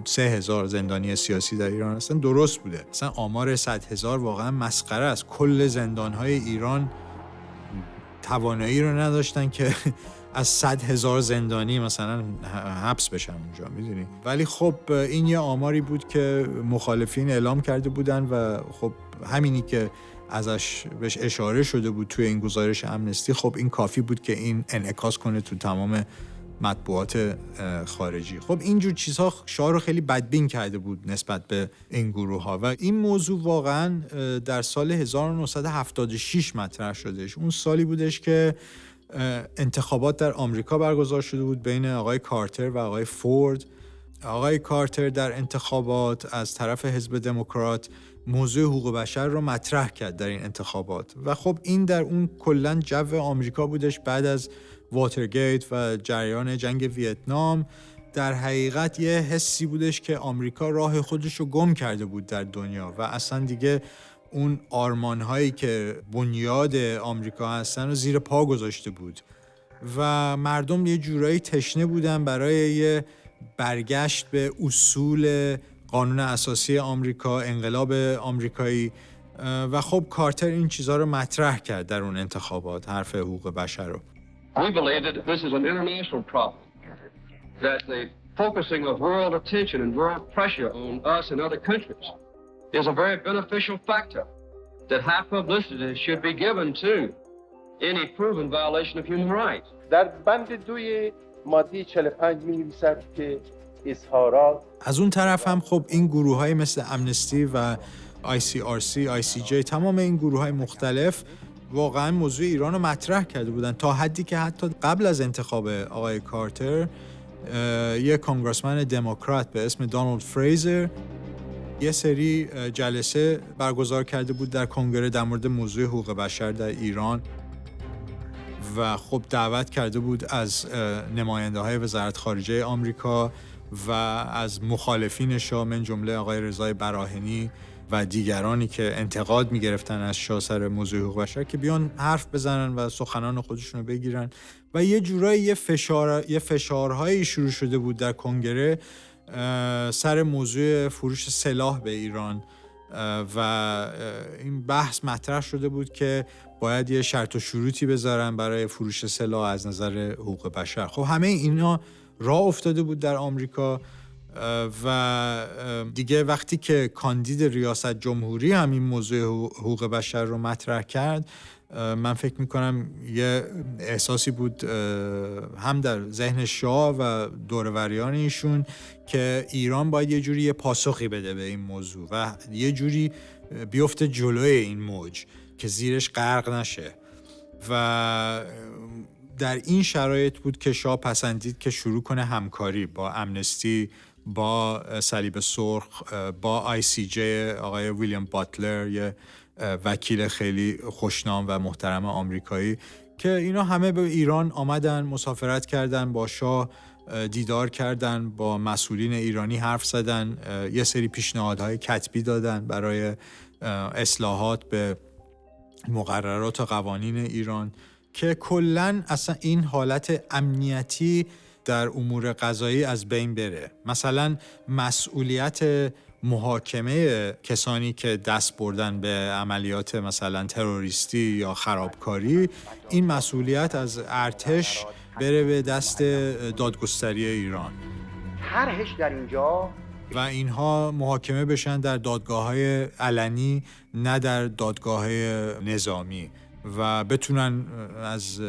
3,000 زندانی سیاسی در ایران هستن درست بوده. مثلا آمار 100,000 واقعا مسخره است. کل زندان‌های ایران توانایی رو نداشتن که از 100,000 زندانی مثلا حبس بشن اونجا، میدونی. ولی خب این یه آماری بود که مخالفین اعلام کرده بودن و خب همینی که ازش بهش اشاره شده بود توی این گزارش امنستی، خب این کافی بود که این انعکاس کنه تو تمام مطبوعات خارجی. خب اینجور چیزها شاه رو خیلی بدبین کرده بود نسبت به این گروه ها و این موضوع واقعا در سال 1976 مطرح شدش. اون سالی بودش که انتخابات در آمریکا برگزار شده بود بین آقای کارتر و آقای فورد. آقای کارتر در انتخابات از طرف حزب دموکرات موضوع حقوق بشر رو مطرح کرد در این انتخابات و خب این در اون کلاً جو آمریکا بودش بعد از واترگیت و جریان جنگ ویتنام. در حقیقت یه حسی بودش که آمریکا راه خودش رو گم کرده بود در دنیا و اصلا دیگه اون آرمان‌هایی که بنیاد آمریکا هستن رو زیر پا گذاشته بود و مردم یه جورایی تشنه بودن برای یه برگشت به اصول قانون اساسی آمریکا، انقلاب آمریکایی و خب کارتر این چیزها رو مطرح کرد در اون انتخابات، حرف حقوق بشر رو. We believe that this is an international problem, that the focusing of world attention and world pressure on us and other countries is a very beneficial factor, that high publicity should be given to any proven violation of human rights. در بند 2 ماده 45 می‌نویسد که اظهارات از اون طرف هم خب این گروه‌های مثل امنستی و ICRC، ICJ، تمام این گروه‌های مختلف واقعا موضوع ایران رو مطرح کرده بودن تا حدی که حتی قبل از انتخاب آقای کارتر یک کانگرسمن دموکرات به اسم دونالد فریزر یه سری جلسه برگزار کرده بود در کنگره در مورد موضوع حقوق بشر در ایران و خب دعوت کرده بود از نماینده‌های وزارت خارجه آمریکا و از مخالفین شاه من جمله آقای رضای براهنی و دیگرانی که انتقاد می‌گرفتن از شاه سر موضوع حقوق بشر که بیان حرف بزنن و سخنان خودشون رو بگیرن و یه جورایی یه فشارهایی شروع شده بود در کنگره سر موضوع فروش سلاح به ایران و این بحث مطرح شده بود که باید یه شرط و شروطی بذارن برای فروش سلاح از نظر حقوق بشر. خب همه اینا راه افتاده بود در آمریکا و دیگه وقتی که کاندید ریاست جمهوری هم این موضوع حقوق بشر رو مطرح کرد، من فکر میکنم یه احساسی بود هم در ذهن شاه و دوروریان ایشون که ایران باید یه جوری یه پاسخی بده به این موضوع و یه جوری بیفته جلوی این موج که زیرش غرق نشه و در این شرایط بود که شاه پسندید که شروع کنه همکاری با امنستی، با صلیب سرخ، با ICJ آقای ویلیام باتلر، یه وکیل خیلی خوشنام و محترم آمریکایی که اینا همه به ایران آمدن، مسافرت کردن، با شاه دیدار کردن، با مسئولین ایرانی حرف زدن، یه سری پیشنهادهای کتبی دادن برای اصلاحات به مقررات و قوانین ایران که کلاً اصلا این حالت امنیتی در امور قضایی از بین بره. مثلا مسئولیت محاکمه کسانی که دست بردن به عملیات مثلا تروریستی یا خرابکاری، این مسئولیت از ارتش بره به دست دادگستری ایران. طرحش در اینجا و اینها محاکمه بشن در دادگاه‌های علنی نه در دادگاه‌های نظامی و بتونن از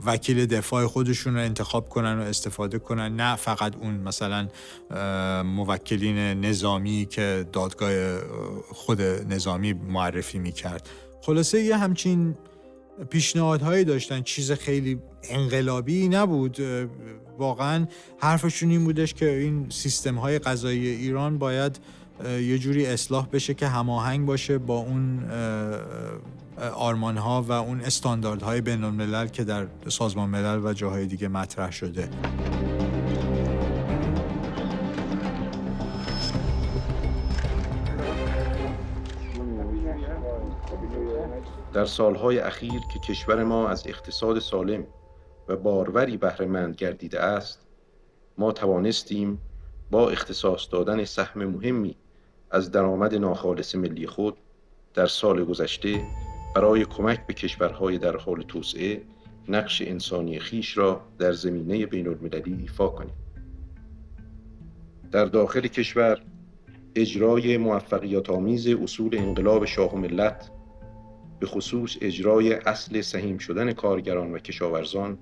وکیل دفاع خودشون رو انتخاب کنن و استفاده کنن، نه فقط اون مثلا موکلین نظامی که دادگاه خود نظامی معرفی میکرد. خلاصه یه همچین پیشنهادهایی داشتن، چیز خیلی انقلابی نبود. واقعا حرفشون این بودش که این سیستم‌های قضایی ایران باید یه جوری اصلاح بشه که هماهنگ باشه با اون آرمان‌ها و اون استانداردهای بین‌الملل که در سازمان ملل و جاهای دیگه مطرح شده. در سالهای اخیر که کشور ما از اقتصاد سالم و باروری بهره‌مند گردیده است، ما توانستیم با اختصاص دادن سهم مهمی از درآمد ناخالص ملی خود در سال گذشته برای کمک به کشورهای در حال توسعه نقش انسانی خویش را در زمینه بین‌المللی ایفا کنیم. در داخل کشور اجرای موفقیت‌آمیز اصول انقلاب شاه و ملت، به خصوص اجرای اصل سهیم شدن کارگران و کشاورزان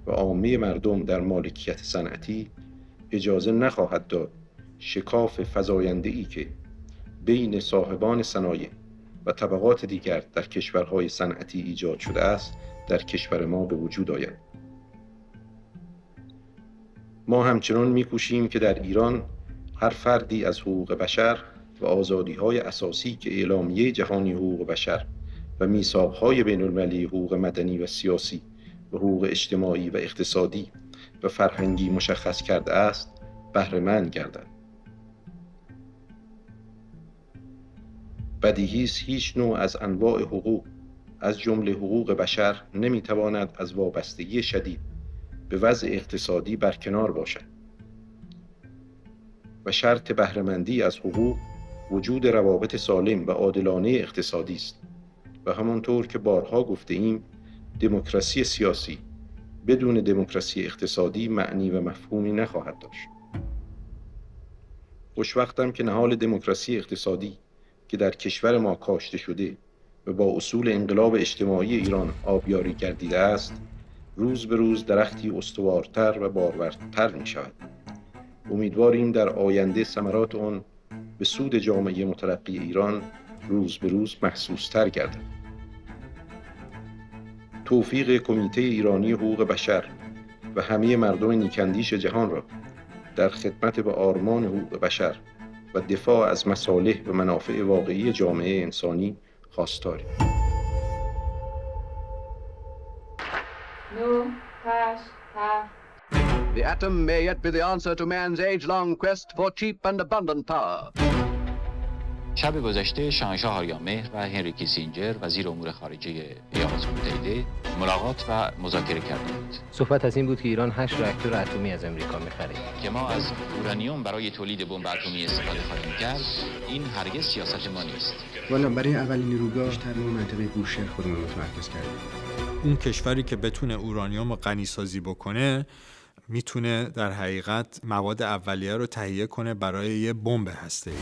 و عامه مردم در مالکیت صنعتی، اجازه نخواهد داد شکاف فزاینده‌ای که بین صاحبان صنایع و طبقات دیگر در کشورهای صنعتی ایجاد شده است در کشور ما به وجود آید. ما همچنان می‌کوشیم که در ایران هر فردی از حقوق بشر و آزادی‌های اساسی که اعلامیه جهانی حقوق بشر و میثاق‌های بین‌المللی حقوق مدنی و سیاسی و حقوق اجتماعی و اقتصادی و فرهنگی مشخص کرده است، بهره‌مند گردد. بدیهی است هیچ نوع از انواع حقوق از جمله حقوق بشر نمی‌تواند از وابستگی شدید به وضع اقتصادی برکنار باشد و شرط بهره‌مندی از حقوق وجود روابط سالم و عادلانه اقتصادی است و همانطور که بارها گفته ایم، دموکراسی سیاسی بدون دموکراسی اقتصادی معنی و مفهومی نخواهد داشت. خوشوقتم که نهال دموکراسی اقتصادی که در کشور ما کاشته شده و با اصول انقلاب اجتماعی ایران آبیاری گردیده است، روز به روز درختی استوارتر و بارورتر می شود. امیدواریم در آینده ثمرات آن به سود جامعه مترقی ایران روز به روز محسوس‌تر گردد. توفیق کمیته ایرانی حقوق بشر و همه مردم نیکاندیش جهان را در خدمت به آرمان حقوق بشر و دفاع از مصالح و منافع واقعی جامعه انسانی خواستاریم. 9 8 7 The atom may yet be the answer to man's age-long quest for cheap and abundant power. شب گذشته شاهنشاه آریامهر و هنری کیسینجر وزیر امور خارجه ایالات متحده ملاقات و مذاکره کردند. صحبت از این بود که ایران 8 راکتور اتمی از امریکا می‌خره. که ما از اورانیوم برای تولید بمب اتمی استفاده خواهیم کرد، این هرگز سیاست ما نیست. والا برای اولین نیروگاه بیشتر ما منطقه بوشهر خودمون متمرکز کردیم. اون کشوری که بتونه اورانیوم رو غنی سازی بکنه میتونه در حقیقت مواد اولیه رو تهیه کنه برای یه بمب هسته‌ای.